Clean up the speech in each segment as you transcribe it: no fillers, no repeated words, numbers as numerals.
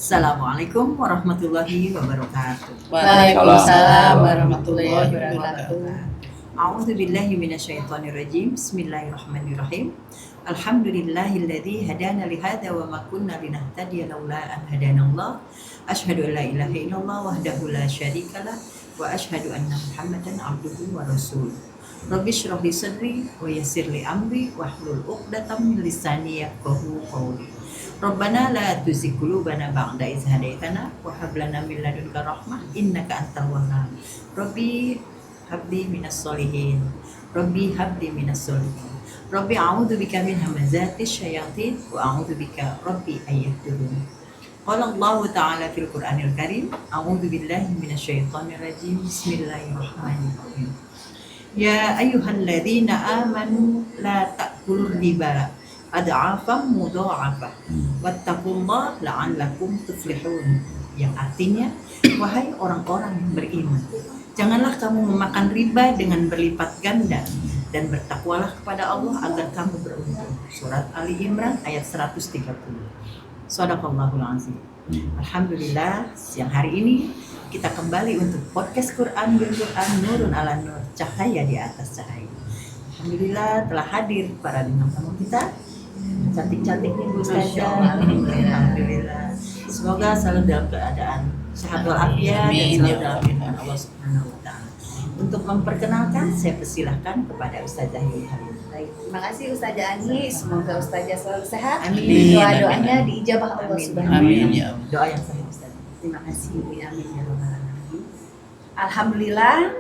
Assalamualaikum warahmatullahi wabarakatuh. Waalaikumsalam warahmatullahi wabarakatuh. A'udzu billahi minasyaitonir rajim. Bismillahirrahmanirrahim. Alhamdulillahilladzi hadana li hadza wa ma kunna linahtadiya laula an hadanallah. Asyhadu an la ilaha illallah wahdahu la syarikalah wa asyhadu anna Muhammadan abduhu wa rasuluh. Rabbi shrah li sadri wa yassir li amri wahlul 'uqdatam min lisani yafqahu qawli. Rabbana la tuzigh qulubana ba'da idh hadaitana wa hab lana min ladunka rahmah innaka antal wahhab. Rabbi habli minas solihin. Rabbi habli minas solihin. Rabbi a'udzu bika min hamazati syayatin wa a'udzu bika rabbi ayyahdurun. Qala Allah Ta'ala fil Qur'anil Karim, a'udzu billahi minasyaitonir rajim. Bismillahirrahmanirrahim. Ya ayyuhalladzina amanu la ta'kulur riba ad'afam mudha'afah wattaqullaha la'allakum tuflihun, yang artinya, wahai orang-orang yang beriman, janganlah kamu memakan riba dengan berlipat ganda dan bertakwalah kepada Allah agar kamu beruntung. Surat Ali Imran ayat 130. Shadaqallahul azim. Alhamdulillah, siang hari ini kita kembali untuk podcast Quran bil Quran Nurun ala Nur, cahaya di atas cahaya. Alhamdulillah telah hadir para bintang tamu kita. Cantik-cantik nih Bu Ustazah. Alhamdulillah. Semoga selalu dalam keadaan sehat walafiat dan selalu dalam lindungan Allah Subhanahu wa taala. Untuk memperkenalkan, saya persilahkan kepada Ustazah Yuli. Baik, terima kasih Ustazah Ani. Semoga Ustazah selalu sehat. Amin. Doa-doanya diijabah Allah Subhanahu wa Amin taala. ya. Doa yang sahih Ustazah. Terima kasih. Amin ya rabbal alamin. Alhamdulillah,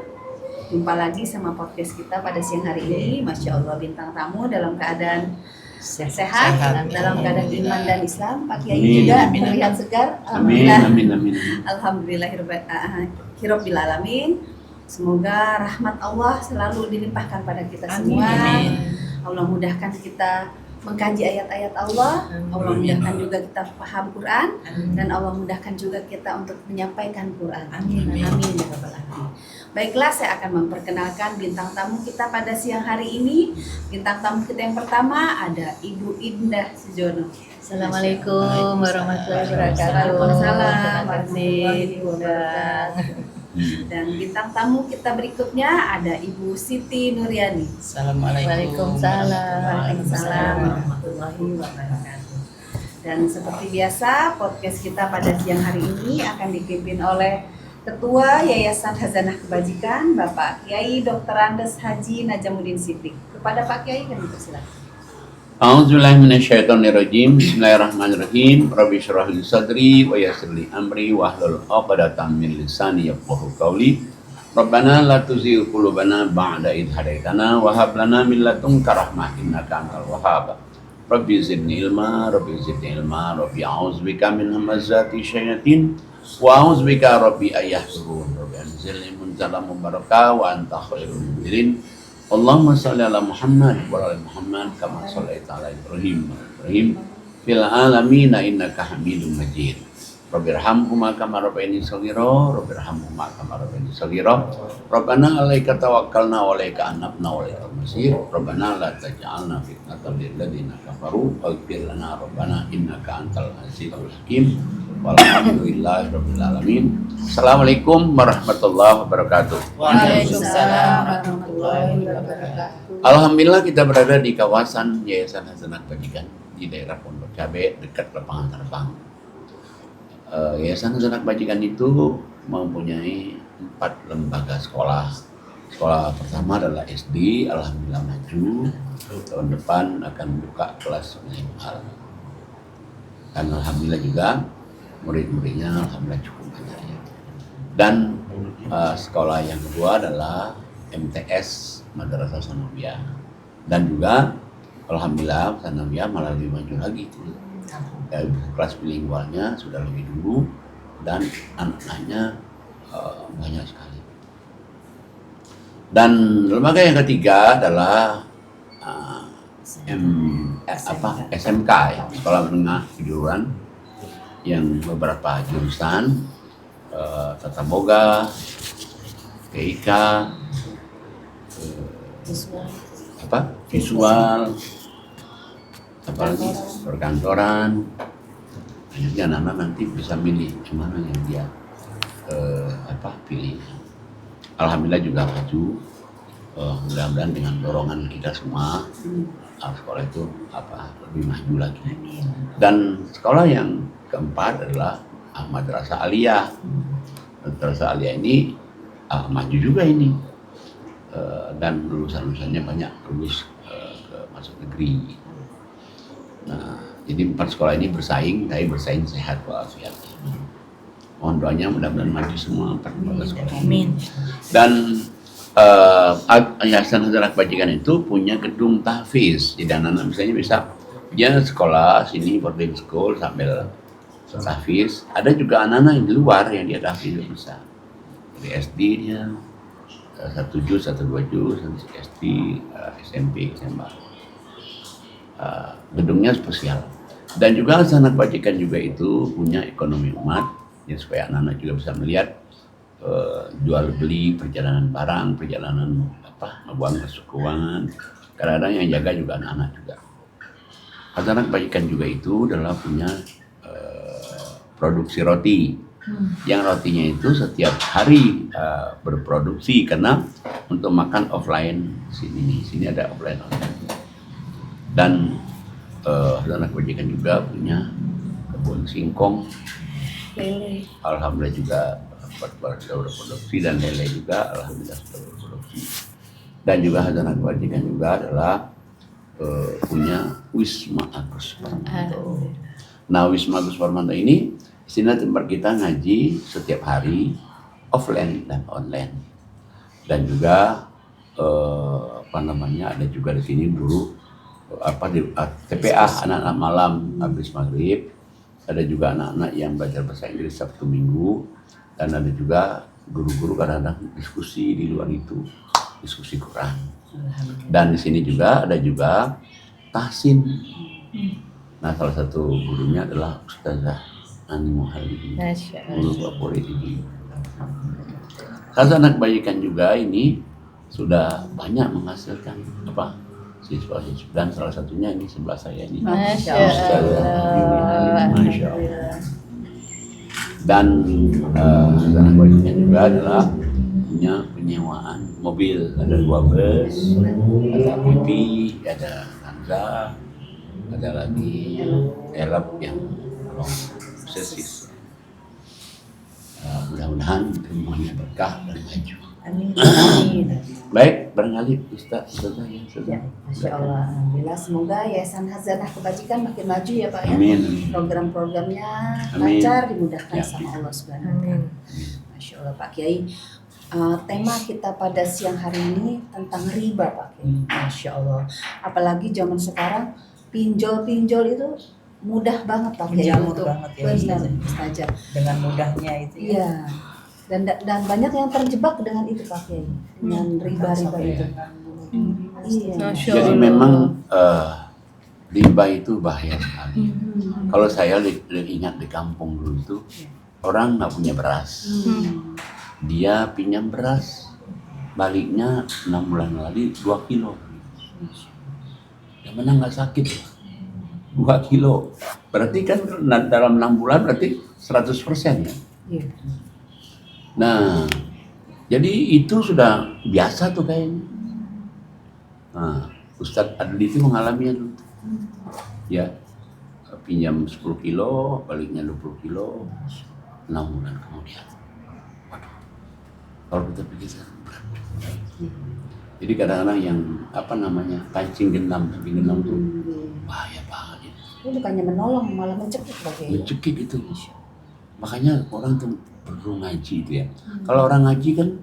jumpa lagi sama podcast kita pada siang hari ini. Masya Allah, bintang tamu dalam keadaan sehat, dalam keadaan iman dan Islam. Pak Kiai Amin, juga amin, terlihat segar. Amin, Alhamdulillah. amin, amin. Alhamdulillahirabbil alamin. Semoga rahmat Allah selalu dilimpahkan pada kita Amin. semua. Amin. Allah mudahkan kita mengkaji ayat-ayat Allah. Allah mudahkan juga kita paham Quran, dan Allah mudahkan juga kita untuk menyampaikan Quran. Amin. Amin ya rabbal alamin. Baiklah, saya akan memperkenalkan bintang tamu kita pada siang hari ini. Bintang tamu kita yang pertama ada Ibu Indah Sujono. Assalamualaikum warahmatullahi wabarakatuh. Waalaikumsalam Terima kasih, warahmatullahi Bunda. Dan bintang tamu kita berikutnya ada Ibu Siti Nuryani. Assalamualaikum. Waalaikumsalam. Waalaikumsalam warahmatullahi wabarakatuh. Dan seperti biasa, podcast kita pada siang hari ini akan dipimpin oleh Ketua Yayasan Hazanah Kebajikan, Bapak Kiai Dr. Andes Haji Najamuddin Siddiq. Kepada Pak Kiai kami persilakan. A'udzubillahi minasyaitonirrajim. Bismillahirrahmanirrahim. Rabbi shrah li sadri wa yassir li amri wahlul 'uqdatam min lisani yafqahu qawli. Rabbana la tuzigh qulubana ba'da idh hadaitana wa hab lana min ladunka rahmah innaka antal wahhab. Rabbi zidni ilma, Rabbi zidni ilma, Rabbi a'udzubika min hamazati syayatin wa a'udzubika Rabbi ayyahdurun. Rabbi anzilni munzalan mubarakah wa anta khairul munzilin. Allahumma shalli ala Muhammad wa ala Muhammad kama shallaita ala Ibrahim fil alamin innaka Hamidum Majid. Rabbirhamhuma kama rabbayani shaghira, Rabbirhamhuma kama rabbayani shaghira. Rabbana 'alaika tawakkalna wa 'alaika anabna wa 'alaikal masir. Rabbana la taj'alna fitnatan lil ladzina kafaru waghfir lana rabbana innaka antal azizul hakim. Walhamdulillahi rabbil alamin. Assalamualaikum warahmatullahi wabarakatuh. Waalaikumsalam warahmatullahi wabarakatuh. Alhamdulillah kita berada di kawasan Yayasan Hazanah Kebajikan di daerah Pondok Cabe dekat lapangan terbang. Yayasan Hazanah Kebajikan itu mempunyai 4 lembaga sekolah. Sekolah pertama adalah SD, alhamdulillah maju. Tahun depan akan buka kelas minimal. Dan alhamdulillah juga murid-muridnya alhamdulillah cukup banyak ya. Dan sekolah yang kedua adalah MTS Madrasah Sanawiyah, dan juga alhamdulillah Sanawiyah malah lebih maju lagi. Kelas bilingualnya sudah lebih dulu dan anak-anaknya banyak sekali. Dan lembaga yang ketiga adalah SMK ya, Sekolah Menengah Kejuruan, yang beberapa jurusan tata boga, TIK, visual, apalagi perkantoran, Jadi anak-anak nanti bisa milih yang mana yang dia pilih. Alhamdulillah juga maju. Mudah-mudahan dengan dorongan kita semua sekolah itu lebih maju lagi. Dan sekolah yang keempat adalah Madrasah Aliyah. Madrasah Aliyah ini maju juga ini, dan lulusan-lulusannya banyak lulus ke masuk negeri. Nah, jadi 4 sekolah ini bersaing, tapi bersaing sehat walafiat. Mohon doanya mudah-mudahan maju semua 4 sekolah. Amin. Dan Yayasan Hazanah Kebajikan itu punya gedung tahfiz. Jadi anak-anak misalnya bisa dia sekolah sini boarding school sambil tahfiz. Ada juga anak-anak yang di luar yang dia tahfiz bisa. Dari SD dia 1 juz, 1-2 juz, SD, SMP, SMA. Gedungnya spesial. Dan juga Hazanah Kebajikan juga itu punya ekonomi umat, ya, supaya anak-anak juga bisa melihat jual beli, perjalanan barang, perjalanan ngebuang masuk keuangan. Kadang-kadang yang jaga juga anak-anak juga. Hazanah Kebajikan juga itu adalah punya produksi roti. Yang rotinya itu setiap hari berproduksi karena untuk makan offline sini ada offline. Dan Hazanah Kebajikan juga punya kebun singkong. Lele. Alhamdulillah juga sudah berproduksi, dan lele juga alhamdulillah sudah berproduksi. Dan juga Hazanah Kebajikan juga adalah punya Wisma Agus Parmanto. Nah, Wisma Agus Parmanto ini sini tempat kita ngaji setiap hari offline dan online. Dan juga ada juga di sini guru di TPA anak-anak malam habis maghrib. Ada juga anak-anak yang belajar bahasa Inggris Sabtu Minggu, dan ada juga guru-guru kadang-kadang diskusi di luar itu, diskusi Quran. Dan di sini juga ada juga tahsin. Nah, salah satu gurunya adalah Ustazah Ani Muhalli, guru favorit ini. Hazanah Kebajikan juga ini sudah banyak menghasilkan siswa-siswa, dan salah satunya ini sebelah saya ini. Masya Allah. Masya Allah. Dan Hazanah Kebajikan juga adalah punya penyewaan mobil, ada 2 bus, ada Pipi, ada Hanza, ada lagi Elap yang servis. Mudah-mudahan semuanya berkah dan maju. Amin. Baik, barangkali Ustazah yang Ya, Masya Allah. Alhamdulillah, semoga Yayasan Hazanah Kebajikan makin maju ya Pak ya. Amin. Program-programnya Amin. lancar, dimudahkan Ya. sama Allah Subhanahu wa Ta'ala. Masya Allah Pak Kiai. Tema kita pada siang hari ini tentang riba Pak Kiai. Masya Allah. Apalagi zaman sekarang pinjol-pinjol itu mudah banget Pak Kiai Menjamur untuk banget ya, benar, Ustazah. Ustazah. Dengan mudahnya itu ya. Iya. Dan banyak yang terjebak dengan itu Pak Kiai, dengan riba-riba itu. Iya. Masya Jadi Allah. memang riba itu bahaya sekali. Kalau saya ingat di kampung dulu itu, orang nggak punya beras. Dia pinjam beras, baliknya 6 bulan lagi 2 kilo. Yang mana nggak sakit, 2 kilo. Berarti kan dalam 6 bulan berarti 100% ya. Iya. Nah, jadi itu sudah biasa tuh kayaknya. Nah, Ustadz Adli itu mengalaminya dulu. Ya, pinjam 10 kilo, baliknya 20 kilo, 6 bulan kemudian. Waduh, kalau kita pikir berat. Jadi kadang-kadang yang pancing genam tuh bahaya banget ya. Itu bukannya menolong, malah mencekik Pak Kiai. Mencekik itu. Makanya orang tuh perlu ngaji itu ya. Kalau orang ngaji kan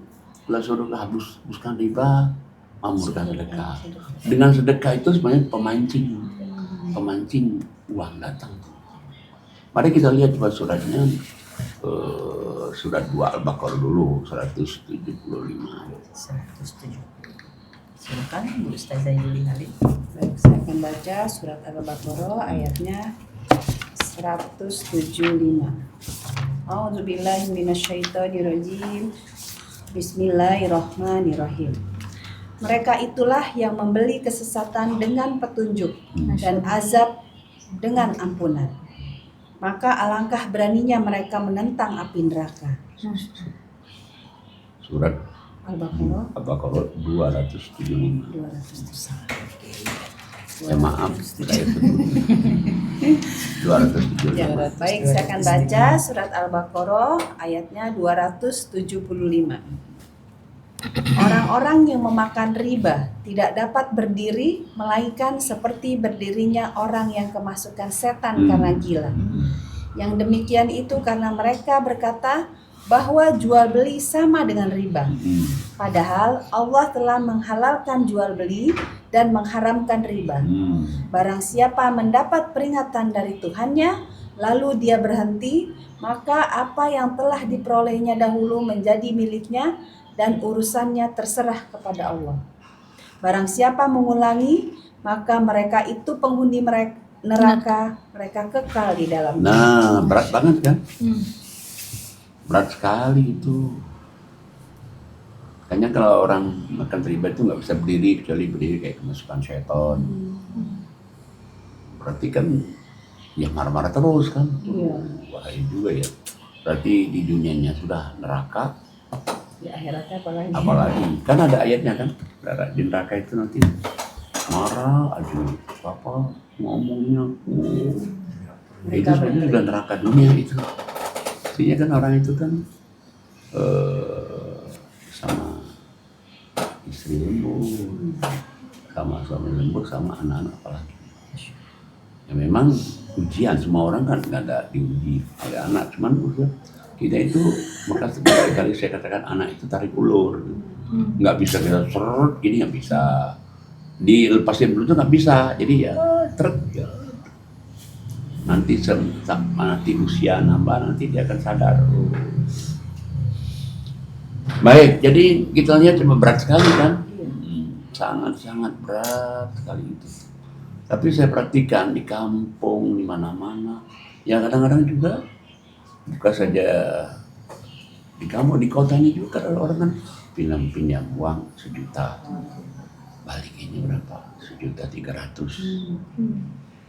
kalau suruh hapuskan riba, mamurkan sedekah. Dengan sedekah itu sebenarnya pemancing uang datang. Mari kita lihat coba suratnya, surat 2 Al-Baqarah dulu, 175. 107. Silakan Bu Ustazah Yuli Halim. Baik, saya akan baca surat Al-Baqarah ayatnya 175. A'udzubillahi minasyaitonirrajim. Bismillahirrahmanirrahim. Mereka itulah yang membeli kesesatan dengan petunjuk dan azab dengan ampunan. maka alangkah beraninya mereka menentang api neraka. Surat Al-Baqarah Al-Baqarah 275. 200. Ya maaf, saya sebut 275. Ya, baik, saya akan baca surat Al-Baqarah ayatnya 275. Orang-orang yang memakan riba tidak dapat berdiri melainkan seperti berdirinya orang yang kemasukan setan karena gila. Yang demikian itu karena mereka berkata bahwa jual beli sama dengan riba. Padahal Allah telah menghalalkan jual beli dan mengharamkan riba. Barang siapa mendapat peringatan dari Tuhannya, lalu dia berhenti, maka apa yang telah diperolehnya dahulu menjadi miliknya dan urusannya terserah kepada Allah. Barang siapa mengulangi, maka mereka itu penghuni neraka, mereka kekal di dalamnya. Nah, berat banget kan? Berat sekali itu. Kayaknya kalau orang makan riba itu nggak bisa berdiri, kecuali berdiri kayak kemasukan setan. Berarti kan ya marah-marah terus kan? Iya. Bahaya juga ya. Berarti di dunianya sudah neraka, Di akhiratnya apalagi kan ada ayatnya kan, di neraka itu nanti marah, aduh apa ngomongnya, itu sebenarnya sudah neraka dunia itu. Artinya kan orang itu kan sama istri lembur, sama suami lembur, sama anak-anak apalagi. Ya memang ujian, semua orang kan nggak ada diuji oleh anak, cuman udah kita itu, maka sekali saya katakan anak itu tarik ulur, nggak bisa kita seret gini, nggak bisa dilepasin dulu tuh nggak bisa, jadi ya ya. Nanti usia nambah, nanti dia akan sadar. Baik, jadi kita lihat cuma berat sekali kan, sangat-sangat berat sekali itu. Tapi saya perhatikan di kampung, di mana-mana, ya kadang-kadang juga bukan saja di kampung, di kotanya juga ada orang kan pinjam uang 1 juta, balikinnya berapa? 1.300.000.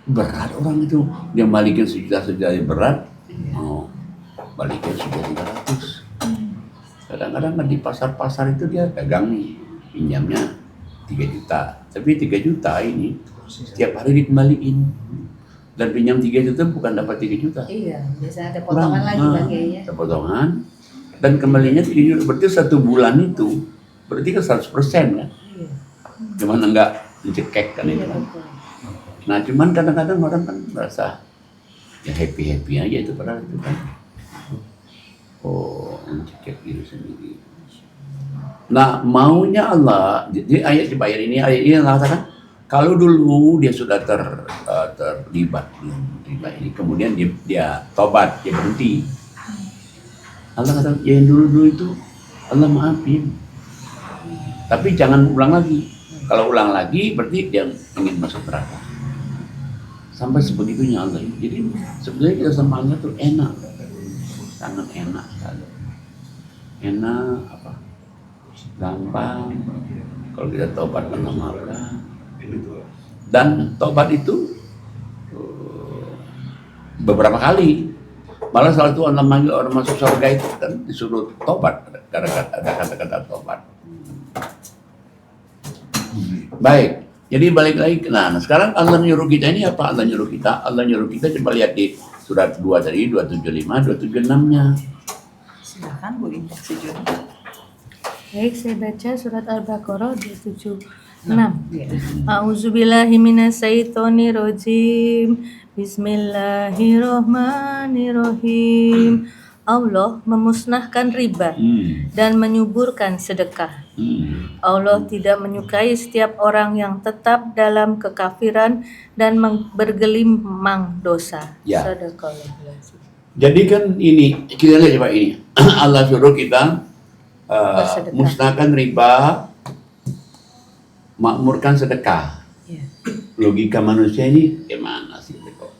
Berat orang itu, dia balikin 1 juta berat, balikin 1.300.000. Kadang-kadang kan di pasar-pasar itu dia pegang nih, pinjamnya 3 juta, tapi 3 juta ini setiap hari dikembaliin. Dan pinjam 3 juta bukan dapat 3 juta. Iya, biasanya ada potongan lagi bagainya. Ada potongan, dan kembalinya 3 juta, berarti 1 bulan itu, berarti kan 100% kan? Iya. Gimana enggak dicekek kan itu kan? Nah cuman kadang-kadang orang kan merasa ya happy aja itu, padahal itu kan mencekik diri sendiri. Nah maunya Allah, jadi ayat ini Allah katakan kalau dulu dia sudah terlibat riba ini, kemudian dia tobat, dia berhenti. Allah katakan ya yang dulu itu Allah maafin, tapi jangan ulang lagi. Kalau ulang lagi berarti dia ingin masuk neraka. Sampai sebegitunya Allah. Jadi sebenarnya kita sama Allah tuh enak, sangat enak sekali. Enak apa? Gampang. Kalau kita tobat mengamalkan. Dan tobat itu beberapa kali. Malah salah satu Allah manggil orang masuk surga itu kan disuruh tobat, karena ada kata-kata tobat. Baik, jadi balik lagi. Nah sekarang Allah nyuruh kita ini apa? Allah nyuruh kita coba lihat di surat 2 tadi, 275, 276-nya. Silakan Bu Indah Sujud. Baik, saya baca surat Al-Baqarah 276. A'udzubillahi minasyaitonirrajim. Bismillahirrahmanirrahim. Allah memusnahkan riba dan menyuburkan sedekah. Allah tidak menyukai setiap orang yang tetap dalam kekafiran dan bergelimang dosa. Ya. Sadaqallahul-azim. Jadi kan ini, kita lihat coba ini. Allah suruh kita musnahkan riba, makmurkan sedekah. Iya. Logika manusia ini gimana sih kok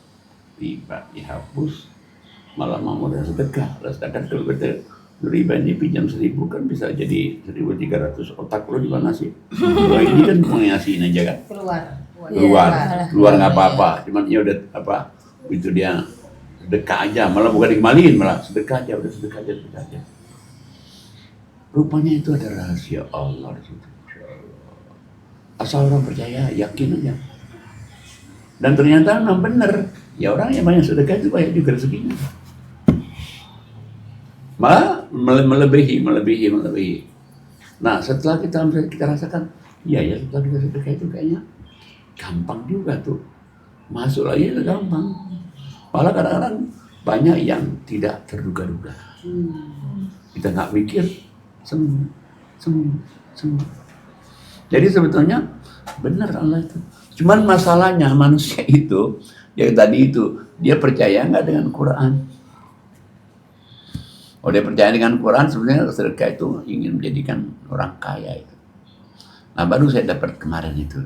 riba dihapus malah makmurkan sedekah? Sedangkan kalau kita riba ini pinjam 1.000 kan bisa jadi 1.300. Otak lo di mana sih? Wah, ini kan mengasihin aja kan? Keluar Keluar nggak apa-apa. Cuman ya udah apa? Itu dia sedekah aja, malah bukan dikembaliin, malah sedekah aja, udah sedekah aja. Rupanya itu ada rahasia Allah di situ. Asal orang percaya, yakin aja. Dan ternyata memang benar. Ya orang yang banyak sedekah itu banyak juga rezekinya. Malah melebihi. Nah setelah kita rasakan, ya setelah kita sedekah itu kayaknya gampang juga tuh. Masuk lagi itu gampang. Malah kadang-kadang banyak yang tidak terduga-duga. Kita nggak mikir, sembuh. Jadi sebetulnya benar Allah itu. Cuman masalahnya manusia itu, yang tadi itu, dia percaya nggak dengan Quran? Oh dia percaya dengan Quran, sebenarnya sedekah itu ingin menjadikan orang kaya itu. Nah baru saya dapat kemarin itu,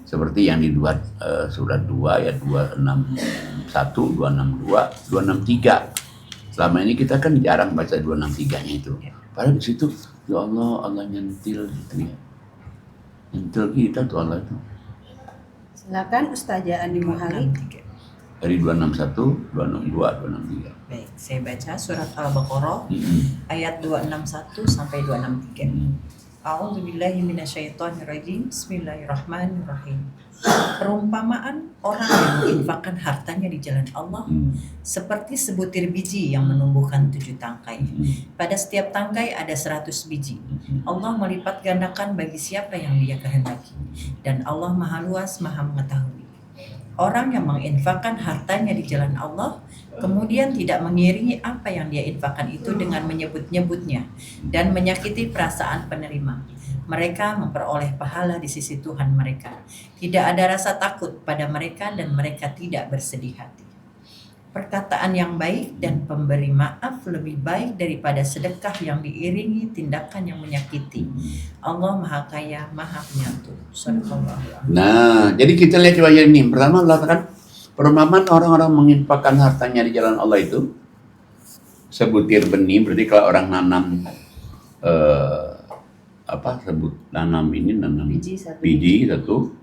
seperti yang dibuat surat 2 ayat 261, 262, 263. Selama ini kita kan jarang baca 263-nya itu. Padahal di situ, ya Allah nyentil gitu ya. Nyentil kita tuh Allah itu. Silakan Ustazah Ani Muhali. Dari 261, 262, 263. Baik, saya baca surat Al-Baqarah ayat 261 sampai 263. A'udzubillahi minasyaitonirrajim. Bismillahirrahmanirrahim. Perumpamaan orang yang menginfakkan hartanya di jalan Allah seperti sebutir biji yang menumbuhkan 7 tangkai. Pada setiap tangkai ada 100 biji. Allah melipat gandakan bagi siapa yang Dia kehendaki. Dan Allah Maha Luas, Maha Mengetahui. Orang yang menginfakkan hartanya di jalan Allah kemudian tidak mengiringi apa yang dia infakkan itu dengan menyebut-nyebutnya dan menyakiti perasaan penerima, mereka memperoleh pahala di sisi Tuhan mereka. Tidak ada rasa takut pada mereka dan mereka tidak bersedih hati. Perkataan yang baik dan pemberi maaf lebih baik daripada sedekah yang diiringi tindakan yang menyakiti. Allah Maha Kaya, Maha Penyantun. Nah, jadi kita lihat coba ini. Pertama Allah katakan perumpamaan orang-orang menginfakkan hartanya di jalan Allah itu sebutir benih. Berarti kalau orang nanam nanam biji satu,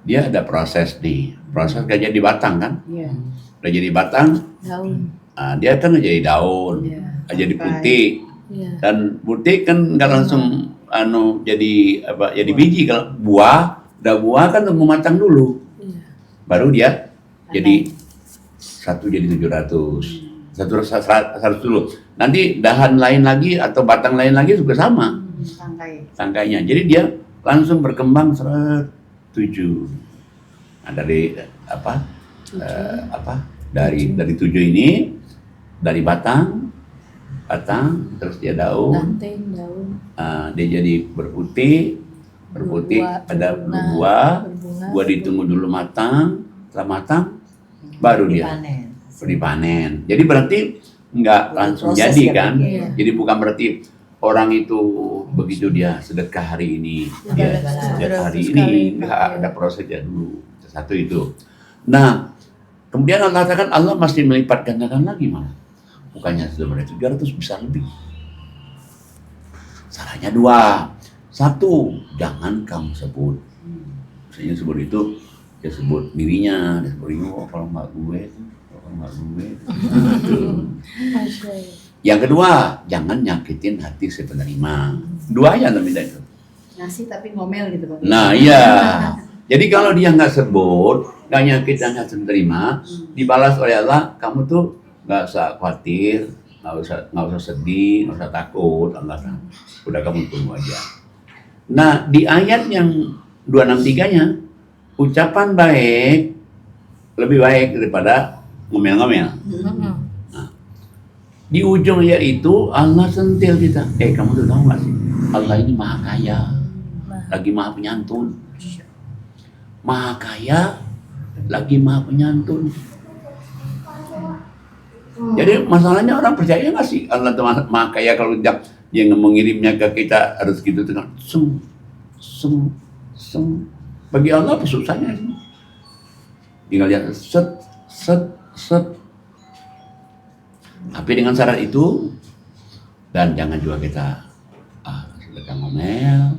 dia ada proses kayak jadi batang kan? Iya. Udah jadi batang, Daun. dia kan udah jadi daun, jadi putih, dan putih kan nggak langsung jadi biji. Kalau buah kan tunggu matang dulu, baru dia jadi 700, 100 dulu. Nanti dahan lain lagi atau batang lain lagi juga sama tangkainya. Jadi dia langsung berkembang 7. Nah dari dari 7 ini, dari batang terus dia daun, dia jadi berputih, ada buah ditunggu dulu matang, setelah matang baru dia dipanen. Jadi berarti nggak langsung jadi kan? Jadi bukan berarti orang itu begitu dia sedekah hari ini, dia sedekah hari ini, nggak ada prosesnya dulu. Satu itu. Nah, kemudian Allah katakan Allah masih melipat gandakan lagi malah. Bukannya sebenarnya 300 bisa lebih. Salahnya 2. 1, jangan kamu sebut. Maksudnya sebut itu, dia sebut dirinya, dia sebut ini, kalau nggak gue. Yang kedua, jangan nyakitin hati si penerima. 2 aja lebih dari itu. Ngasih tapi ngomel gitu Pak. Nah iya. Jadi kalau dia nggak sebut, nggak nyakitin hati penerima, dibalas oleh Allah, kamu tuh nggak usah khawatir, nggak usah sedih, nggak usah takut. Allah kan, udah kamu tunggu aja. Nah di ayat yang 263-nya, ucapan baik lebih baik daripada ngomel-ngomel. Nah, di ujung ayat itu Allah sentil kita. Kamu tuh tahu nggak sih? Allah ini maha kaya, lagi maha penyantun. Maha kaya, lagi maha penyantun. Jadi masalahnya orang percaya nggak sih Allah itu maha kaya, kalau dia mengirimnya ke kita harus gitu dengan sum. Bagi Allah apa susahnya sih? Tinggal lihat set. Tapi dengan syarat itu, dan jangan juga kita sedekah ngomel,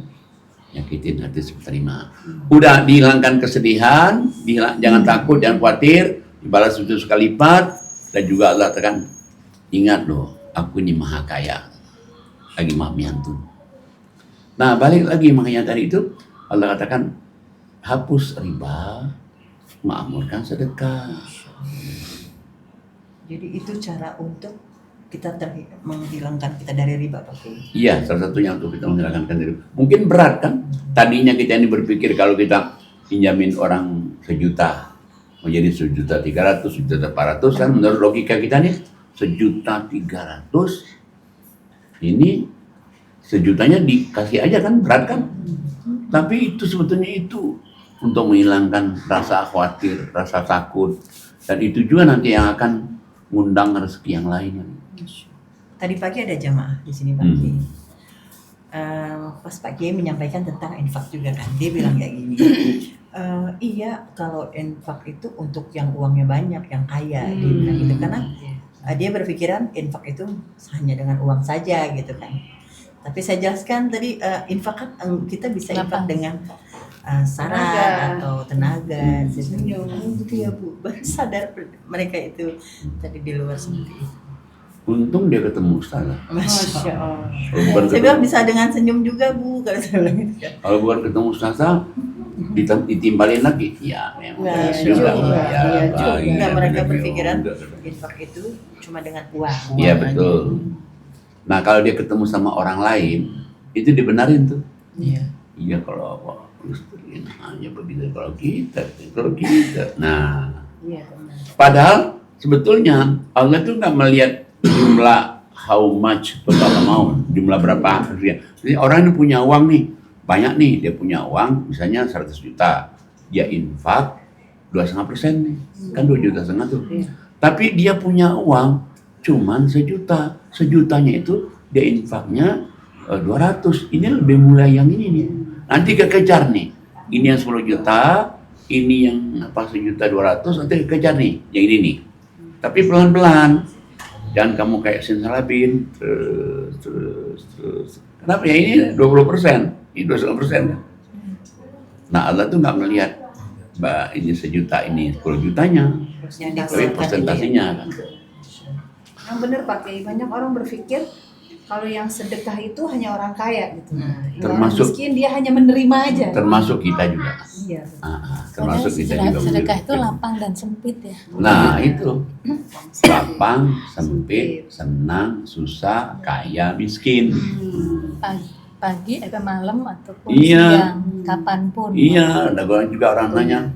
nyakitin hati si penerima. Udah dihilangkan kesedihan, jangan takut, jangan khawatir, dibalas 7 kali lipat. Dan juga Allah katakan, ingat loh, aku ini maha kaya, lagi maha menyantun. Nah, balik lagi makanya tadi itu Allah katakan hapus riba, makmurkan sedekah. Jadi itu cara untuk kita menghilangkan kita dari riba, Pak Kiai. Iya, salah satunya untuk kita menghilangkan diri. Mungkin berat kan? Tadinya kita ini berpikir kalau kita pinjamin orang 1.000.000 menjadi 1.300.000, 1.400.000 kan menurut logika kita nih 1.300.000 ini 1 jutanya dikasih aja kan, berat kan? Tapi itu sebetulnya itu untuk menghilangkan rasa khawatir, rasa takut, dan itu juga nanti yang akan ngundang rezeki yang lainnya. Tadi pagi ada jamaah di sini Pak Kiai. Pas Pak Kiai menyampaikan tentang infak juga kan, dia bilang kayak gini. Iya, kalau infak itu untuk yang uangnya banyak, yang kaya, dia bilang gitu karena dia berpikiran infak itu hanya dengan uang saja gitu kan. Tapi saya jelaskan tadi infak kan kita bisa infak dengan saran atau tenaga. Gitu ya Bu, baru sadar mereka itu tadi di luar seperti itu. Untung dia ketemu Ustaz. Masya Allah. Kalau bukan Saya bilang bisa dengan senyum juga Bu, kalau saya bilang gitu kan. Kalau bukan ketemu Ustaz, ditimbalin lagi. Ya, memang. Nah, Sudah. juga. Ya, Juga mereka benar. berpikiran Udah. infak itu cuma dengan uang. Iya betul. Nah kalau dia ketemu sama orang lain, itu dibenarin tuh. Iya. Iya kalau apa? Ustaz hanya begitu kalau kita. Nah, Iya, benar. padahal sebetulnya Allah tuh nggak melihat jumlah how much total amount, jumlah berapa. Jadi orang ini punya uang nih, banyak nih, dia punya uang misalnya 100 juta, dia infak 2,5% nih, kan 2,5 juta tuh. Iya. Tapi dia punya uang cuman 1 juta, 1 jutanya itu dia infaknya 200. Ini lebih mulai yang ini nih. Nanti kekejar nih, ini yang 10 juta, ini yang 1.200.000, nanti kekejar nih, yang ini nih. Tapi pelan-pelan, jangan kamu kayak Sinsalabin, terus. Kenapa ya ini 20%, ini 20%. Nah Allah tuh nggak melihat, Mbak ini 1 juta, ini 10 jutanya, Yang tapi dikeluarkan persentasinya kan. Yang benar Pak Kiai, banyak orang berpikir kalau yang sedekah itu hanya orang kaya gitu. Yang Termasuk- orang miskin dia hanya menerima aja. Termasuk kita juga. Iya. Termasuk kita juga. sedekah itu memiliki. lapang dan sempit ya. Nah itu lapang, sempit, senang, susah, kaya, miskin. Pagi atau malam ataupun Iya. siang, kapanpun. Iya, ada juga orang nanya,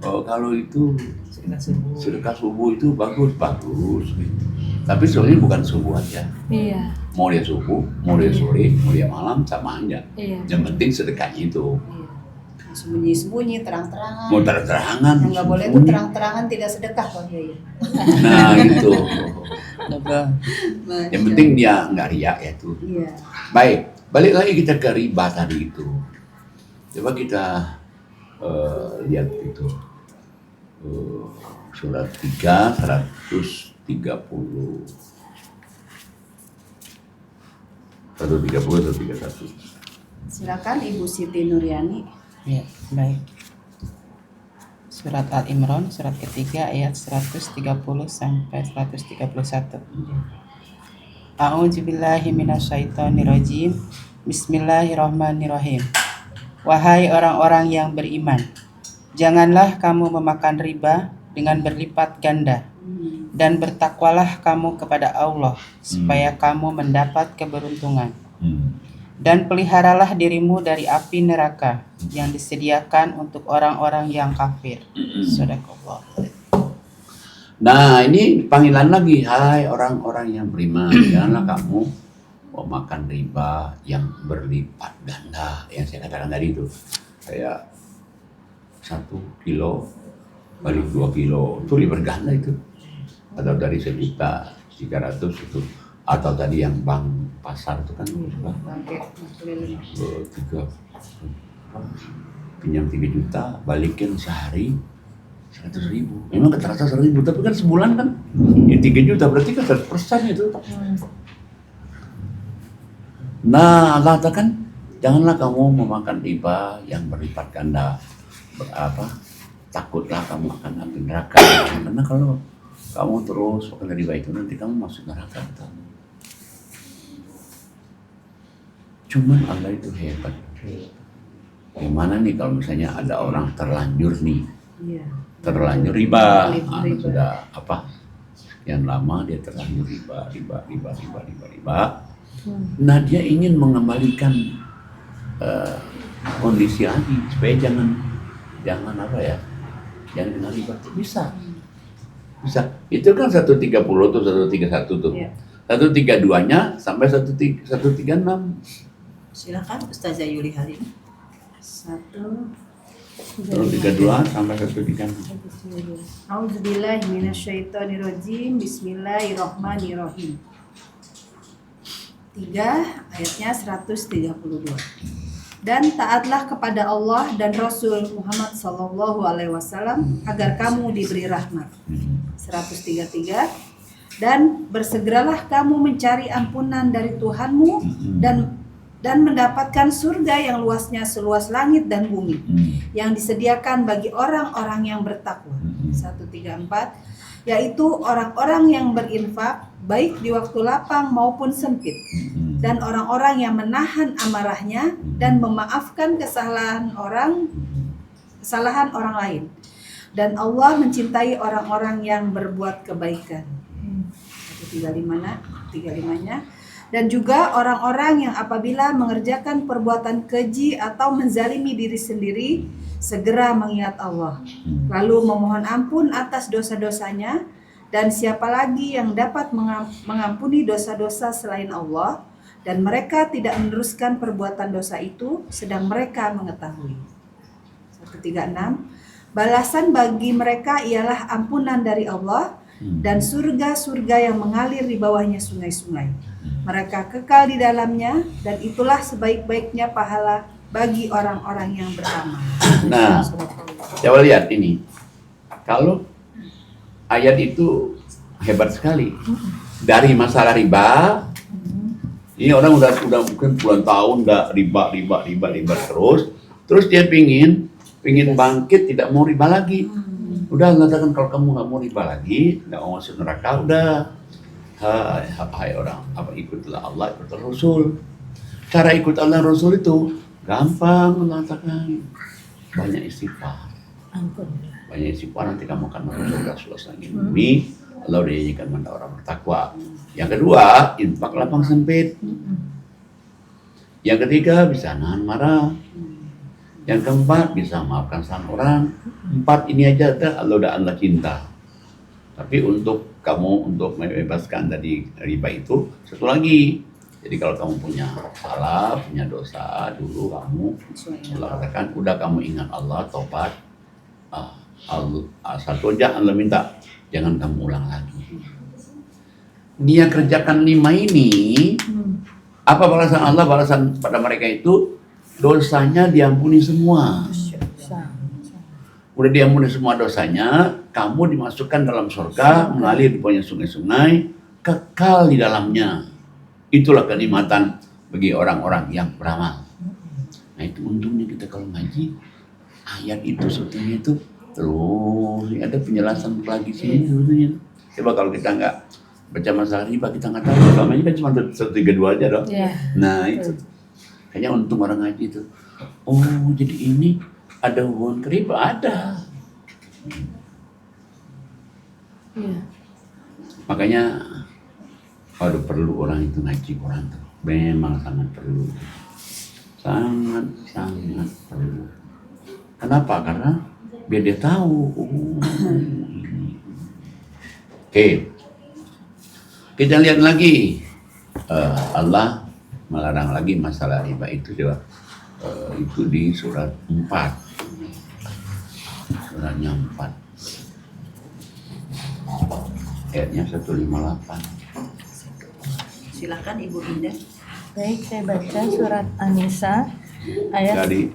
oh, kalau itu sedekah subuh. sedekah subuh itu bagus. Gitu. Tapi sebenarnya bukan subuh aja. Iya, Mau dia subuh, mau dia sore, mau dia malam sama aja. iya. Yang penting sedekahnya itu. Iya. Sembunyi-sembunyi, terang-terangan. Mau terang-terangan. Yang nggak boleh itu sembunyi. terang-terangan tidak sedekah Pak Kiai. Nah itu. Yang penting dia nggak riak ya tuh. Iya. Baik, balik lagi kita ke riba tadi itu. Coba kita lihat itu surat 3 130 131. Silakan Ibu Siti Nuryani. Ya, baik. Surat Al-Imran, surat ketiga ayat 130 sampai 131. A'udzubillahi minasyaitonirrajim. Bismillahirrahmanirrahim. Wahai orang-orang yang beriman, janganlah kamu memakan riba dengan berlipat ganda, dan bertakwalah kamu kepada Allah supaya kamu mendapat keberuntungan. Dan peliharalah dirimu dari api neraka yang disediakan untuk orang-orang yang kafir. Sadaqallah. Nah ini panggilan lagi, hai orang-orang yang beriman, janganlah kamu mau makan riba yang berlipat ganda, yang saya katakan tadi itu, kayak 1 kilo balik 2 kilo, itu lipat ganda itu, atau dari 1.300.000 itu, atau tadi yang bank pasar itu kan, Bangke keliling. pinjam 3 juta, balikin sehari 100.000. Memang terasa 100.000, tapi kan sebulan kan, ya 3 juta berarti kan 100% itu. Nah, Allah katakan, janganlah kamu memakan riba yang berlipat ganda. Takutlah kamu akan api neraka. Karena kalau kamu terus makan riba itu nanti kamu masuk neraka. Cuman Allah itu hebat. Gimana nih kalau misalnya ada orang terlanjur nih, Iya. terlanjur riba, Riba. sudah apa? Yang lama dia terlanjur riba. Nah dia ingin mengembalikan kondisi lagi supaya jangan apa ya, jangan kena riba. Bisa. Itu kan 130 tuh 131 tuh. Iya. 132-nya sampai 136. Silakan Ustazah Yuli Halim. 132 sampai 136. Auzubillahi minasyaitonirrajim. Bismillahirrahmanirrahim. 3 ayatnya 132. Dan taatlah kepada Allah dan Rasul Muhammad sallallahu alaihi wasallam agar kamu diberi rahmat. 133. Dan bersegeralah kamu mencari ampunan dari Tuhanmu dan mendapatkan surga yang luasnya seluas langit dan bumi, yang disediakan bagi orang-orang yang bertakwa. 134, yaitu orang-orang yang berinfak baik di waktu lapang maupun sempit, dan orang-orang yang menahan amarahnya dan memaafkan kesalahan orang lain. Dan Allah mencintai orang-orang yang berbuat kebaikan. 135-nya. Dan juga orang-orang yang apabila mengerjakan perbuatan keji atau menzalimi diri sendiri, segera mengingat Allah, lalu memohon ampun atas dosa-dosanya. Dan siapa lagi yang dapat mengampuni dosa-dosa selain Allah, dan mereka tidak meneruskan perbuatan dosa itu, sedang mereka mengetahui. 136. Balasan bagi mereka ialah ampunan dari Allah, dan surga-surga yang mengalir di bawahnya sungai-sungai. Mereka kekal di dalamnya, dan itulah sebaik-baiknya pahala bagi orang-orang yang beramal. Nah, coba lihat ini. Kalau ayat itu hebat sekali. Dari masalah riba, ini orang udah mungkin puluhan tahun udah riba terus dia pingin bangkit, tidak mau riba lagi. Udah mengatakan kalau kamu nggak mau riba lagi, nggak mau masuk neraka, udah. Hai orang, ikutlah Allah, ikutlah Rasul. Cara ikut Allah Rasul itu gampang mengatakan, banyak istighfar. Banyak istighfar, nanti kamu akan masuk surga seluas langit bumi. Allah udah janjikan mana orang bertakwa. Yang kedua, infak lapang sempit. Yang ketiga, bisa nahan marah. Yang keempat, bisa maafkan sang orang. 4 ini aja Allah udah Allah cinta. Tapi untuk kamu untuk membebaskan dari riba itu, satu lagi. Jadi kalau kamu punya salah, punya dosa dulu kamu, Allah katakan, udah kamu ingat Allah, tobat. Satu aja Allah minta, jangan kamu ulang lagi. Dia kerjakan 5 ini, apa balasan Allah? Balasan pada mereka itu, dosanya diampuni semua. Udah diampuni semua dosanya, kamu dimasukkan dalam surga, mengalir di bawahnya sungai-sungai, kekal di dalamnya. Itulah kenikmatan bagi orang-orang yang beramal. Nah itu untungnya kita kalau ngaji, ayat itu sebetulnya itu terus ada penjelasan lagi sini sebetulnya. Coba kalau kita nggak baca masalah riba, kita nggak tahu. Kalau ngaji kan cuma 132 aja dong. Nah itu kayaknya untung orang ngaji itu. Oh jadi ini ada hubungan ke riba, ada. Makanya kalau perlu orang itu ngaji Quran tuh, memang sangat perlu, sangat perlu. Kenapa? Karena biar dia tahu. Oke, kita lihat lagi. Allah melarang lagi masalah riba itu juga. Itu di surat 4. Suratnya 4. Ayatnya 158. Silakan Ibu Indah. Baik, saya baca surat An-Nisa ayat Dari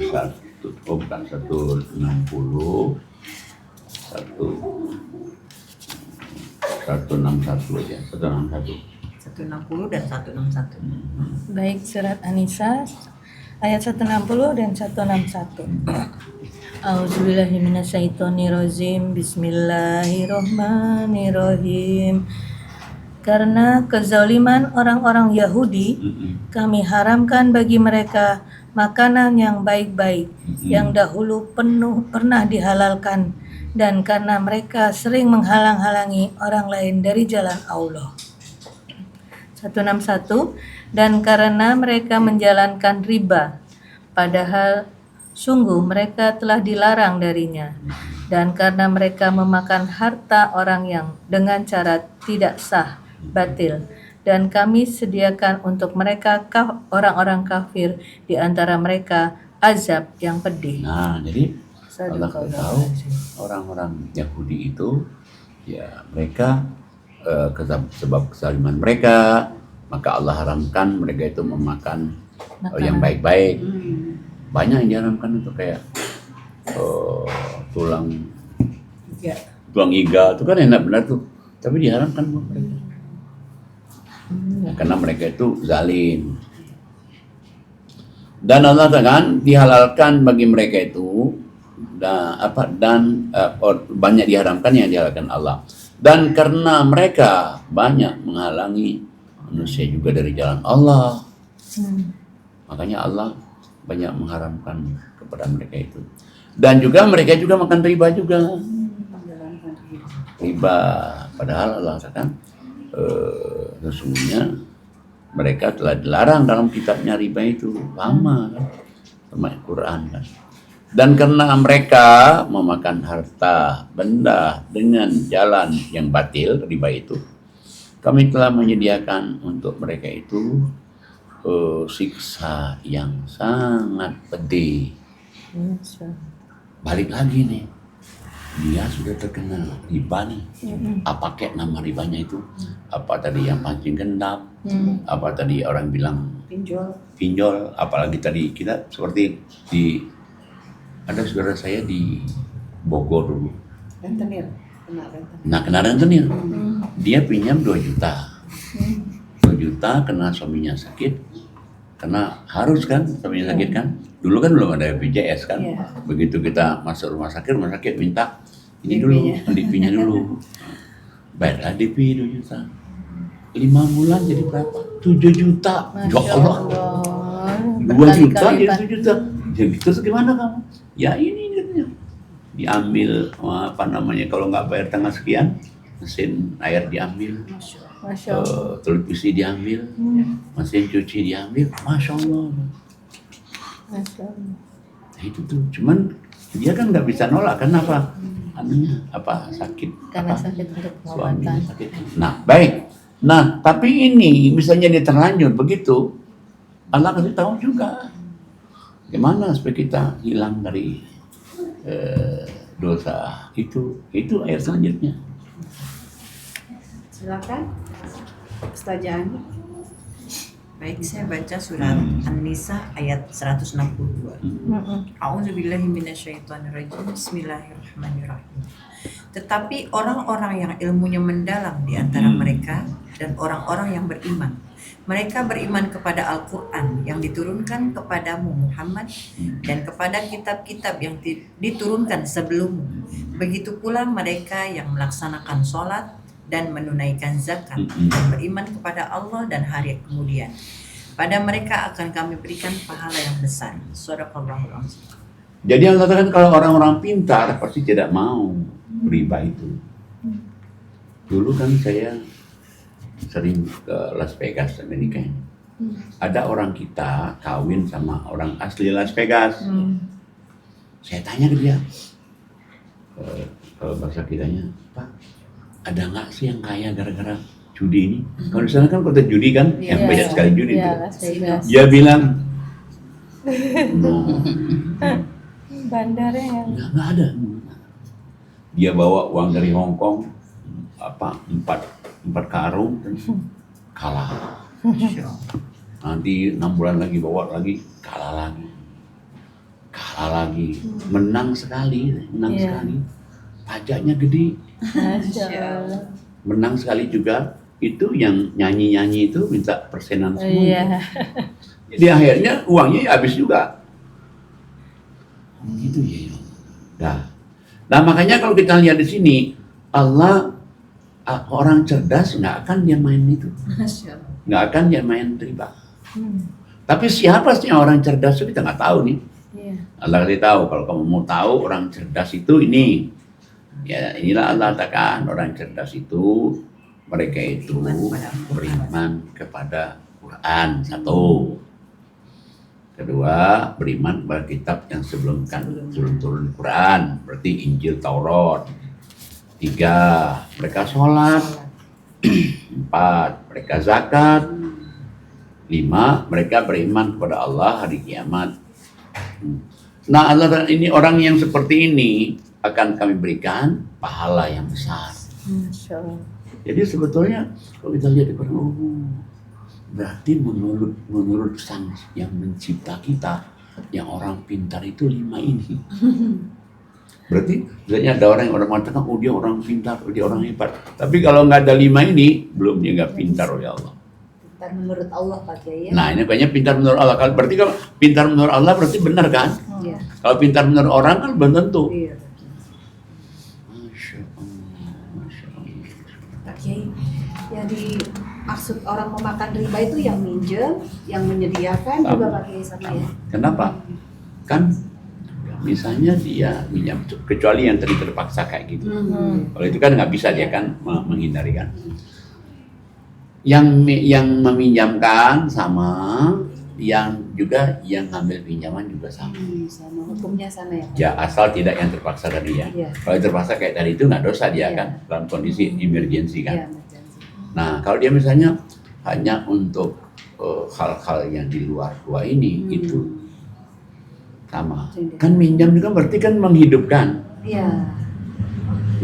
160, 161 aja, 161. 160 dan 161. baik surat An-Nisa ayat 160 dan 161. A'udzubillahiminasyaitonirrajim. Bismillahirrohmanirrohim. Karena kezaliman orang-orang Yahudi, kami haramkan bagi mereka makanan yang baik-baik yang dahulu pernah dihalalkan, dan karena mereka sering menghalang-halangi orang lain dari jalan Allah. 161. Dan karena mereka menjalankan riba, padahal sungguh mereka telah dilarang darinya, dan karena mereka memakan harta orang yang dengan cara tidak sah, batil, dan kami sediakan untuk mereka orang-orang kafir di antara mereka azab yang pedih. Nah, jadi Allah tahu orang-orang Yahudi itu ya mereka sebab kezaliman mereka, maka Allah haramkan mereka itu memakan yang baik-baik. Banyak yang diharamkan itu kayak tulang iga itu kan enak benar tuh, tapi diharamkan buat mereka. Karena mereka itu zalim. Dan Allah kan dihalalkan bagi mereka itu banyak diharamkan yang dihalalkan Allah. Dan karena mereka banyak menghalangi manusia juga dari jalan Allah, makanya Allah banyak mengharamkan kepada mereka itu. Dan juga mereka juga makan riba juga. Riba, padahal Allah katakan sesungguhnya mereka telah dilarang dalam kitabnya riba itu lama kan, sama Al-Quran kan. Dan karena mereka memakan harta benda dengan jalan yang batil, riba itu, kami telah menyediakan untuk mereka itu siksa yang sangat pedih. Balik lagi nih, dia sudah terkena riba nih. Apa kayak nama ribanya itu? Apa tadi yang pancing gendap? Apa tadi orang bilang pinjol? Apalagi tadi kita seperti ada saudara saya di Bogor dulu. Rentenir. Kena rentenir. Dia pinjam 2 juta. 2 juta kena suaminya sakit. Karena harus kan suaminya sakit kan. Dulu kan belum ada BPJS kan. Begitu kita masuk rumah sakit minta ini dulu, DP-nya dulu. Bayarlah DP 2 juta. 5 bulan jadi berapa? 7 juta. Ya Allah. 2 juta jadi 7 juta. Jadi terus gimana kamu? Ya ini katanya. Diambil kalau nggak bayar tanggal sekian, mesin air diambil. Televisi diambil. Mesin cuci diambil. Masya Allah. Nah, itu tuh. Cuman dia kan nggak bisa nolak. Kenapa? Sakit. Karena sakit untuk pengobatan. Sakit. Nah, baik. Nah, tapi ini misalnya dia terlanjur begitu, Allah kasih tahu juga gimana supaya kita hilang dari dosa itu ayat selanjutnya. Silakan Ustazah Ani. Baik, saya baca surat An-Nisa ayat 162. A'udzubillahi minasyaitonirrajim. Bismillahirrahmanirrahim. Tetapi orang-orang yang ilmunya mendalam di antara mereka dan orang-orang yang beriman, mereka beriman kepada Al-Quran yang diturunkan kepadamu Muhammad dan kepada kitab-kitab yang diturunkan sebelummu. Begitu pula mereka yang melaksanakan sholat dan menunaikan zakat dan beriman kepada Allah dan hari kemudian. Pada mereka akan kami berikan pahala yang besar. Shadaqallahul azim. Jadi yang katakan kalau orang-orang pintar pasti tidak mau riba itu. Dulu kan saya sering ke Las Vegas, Amerika. Ada orang kita kawin sama orang asli Las Vegas. Saya tanya ke dia, kalau bahasa kitanya, Pak, ada nggak sih yang kaya gara-gara judi ini? Kalau di sana kan kota judi kan, yang banyak sekali judi itu. Dia bilang, no, bandarnya nggak ada. Dia bawa uang dari Hong Kong, 4 karung, kalah. Nanti 6 bulan lagi bawa lagi, kalah lagi, menang sekali, sekali. Pajaknya gede. Menang sekali juga. Itu yang nyanyi itu minta persenan semua. Jadi akhirnya uangnya habis juga. Gitu ya. Nah makanya kalau kita lihat di sini, Allah orang cerdas nggak akan dia main itu, Masya Allah. nggak akan dia main riba. Tapi siapa sih yang orang cerdas itu kita nggak tahu nih. Iya. Allah kasih tahu, kalau kamu mau tahu orang cerdas itu ini. Ya inilah Allah katakan orang cerdas itu mereka itu beriman kepada Quran, satu. Kedua, beriman kepada kitab yang sebelum turun Quran, berarti Injil, Taurat. Tiga, mereka sholat. Empat, mereka zakat. Lima, mereka beriman kepada Allah hari kiamat. Nah, Allah ini orang yang seperti ini akan kami berikan pahala yang besar. Masya Allah. Jadi sebetulnya kalau kita lihat di Quran, berarti menurut sang yang mencipta kita, yang orang pintar itu 5 ini. Berarti misalnya ada orang yang mengatakan, oh dia orang pintar, oh dia orang hebat. Tapi kalau nggak ada 5 ini, belum dia nggak pintar oleh Allah. Pintar menurut Allah Pak Kiai ya. Nah ini kayaknya pintar menurut Allah. Berarti kalau pintar menurut Allah berarti benar kan? Iya. Kalau pintar menurut orang kan belum tentu. Iya. Masya Allah, Masya Allah. Pak Kiai, yang dimaksud orang memakan riba itu yang minjem, yang menyediakan Sama. juga Pak Kiai sama ya. Kenapa? Kan misalnya dia minjam, kecuali yang tadi terpaksa kayak gitu. Kalau itu kan nggak bisa dia kan menghindari kan. Yang meminjamkan sama, yang juga yang ngambil pinjaman juga sama. Sama hukumnya sama ya. Pak? Ya asal tidak yang terpaksa tadi ya. Iya. Kalau yang terpaksa kayak tadi itu nggak dosa dia Iya. kan dalam kondisi emergensi kan. Iya, macam itu. Nah kalau dia misalnya hanya untuk hal-hal yang di luar dua ini itu sama. Kan minjam juga berarti kan menghidupkan. Iya.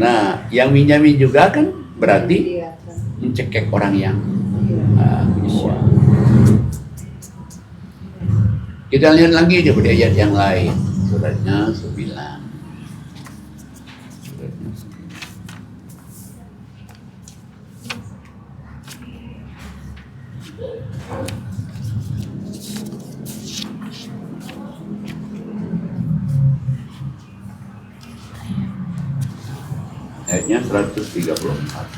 Nah yang minjamin juga kan berarti Iya, kan. mencekik orang yang Iya. punya uang. Kita lihat lagi coba di ayat yang lain. Suratnya 9. Suratnya 9. Ayatnya 134.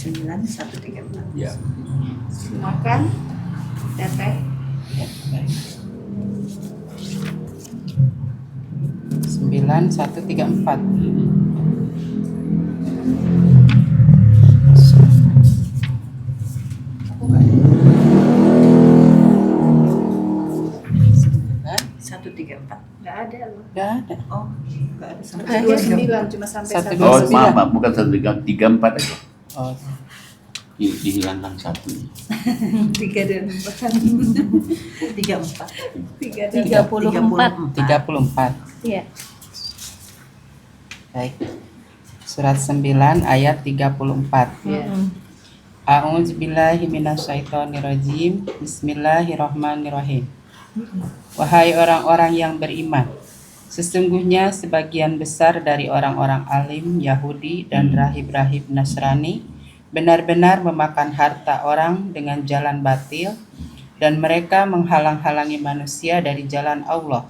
9134. Ya. Silakan. Teteh. 9134. Satu tiga empat. Nggak ada loh. Udah ada. Oh, nggak ada sampai 29 cuma sampai Satu, 1. dua, Oh, sembilan. maaf, bukan 134 aja. Oh, Dihilangkan satu. 3 dan 4. 34. 3 dan 34. 34. Iya. Baik. Surat 9 ayat 34. Iya. A'udzubillahi minasyaitonirrajim. Bismillahirrahmanirrahim. Wahai orang-orang yang beriman, sesungguhnya sebagian besar dari orang-orang alim Yahudi dan rahib-rahib Nasrani benar-benar memakan harta orang dengan jalan batil, dan mereka menghalang-halangi manusia dari jalan Allah.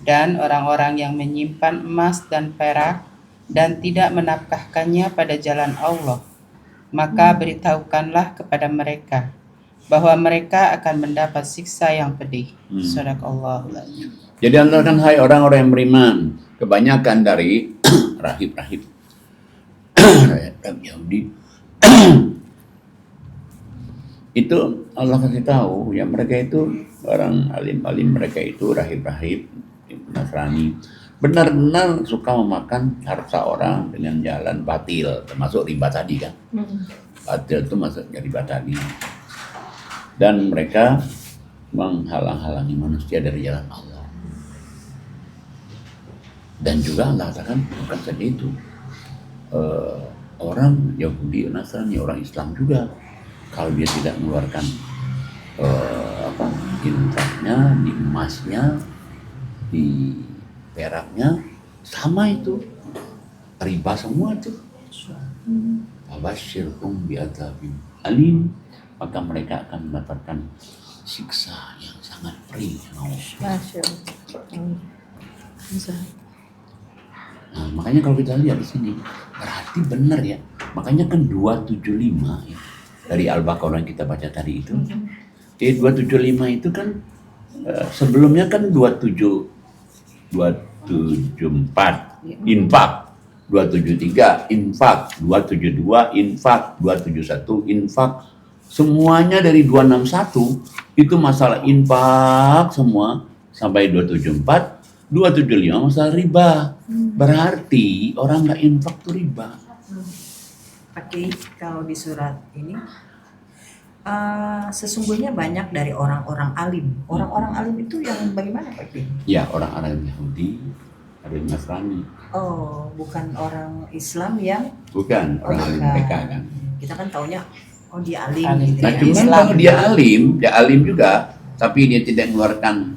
Dan orang-orang yang menyimpan emas dan perak dan tidak menafkahkannya pada jalan Allah, maka beritahukanlah kepada mereka bahwa mereka akan mendapat siksa yang pedih. Sadaqallahul adzim. Jadi antarakan hai orang-orang yang beriman, kebanyakan dari rahib-rahib rahib Yahudi itu Allah kasih tahu ya mereka itu orang alim-alim, mereka itu rahib-rahib Nasrani benar-benar suka memakan harta orang dengan jalan batil, termasuk riba tadi kan. Batil itu maksudnya riba tadi. Dan mereka menghalang-halangi manusia dari jalan Allah. Dan juga Allah katakan bukan saja itu, orang Yahudi, Nasrani, orang Islam juga kalau dia tidak mengeluarkan infaknya di emasnya, di peraknya, sama itu riba semua itu. Fabasyirhum bi'adzabin alim, maka mereka akan mendapatkan siksa yang sangat sangat perih mau. Masya Allah. Bisa. Nah, makanya kalau kita lihat di sini berarti benar ya. Makanya kan 275 ya, dari Al-Baqarah yang kita baca tadi itu. 275 itu kan sebelumnya kan 274 infak, 273 infak, 272 infak, 271 infak. Semuanya dari 261 itu masalah infak semua sampai 274, 275 masalah riba. Berarti orang nggak infak tuh riba. Oke, kalau di surat ini sesungguhnya banyak dari orang-orang alim. Orang-orang alim itu yang bagaimana Pak Kiai? Ya, orang-orang Yahudi, ada yang Nasrani. Oh, bukan orang Islam yang Bukan orang alim bukan. mereka kan. Kita kan taunya oh dia alim, Alim. gitu Nah, ya. cuman Islam. kalau dia alim juga, tapi dia tidak mengeluarkan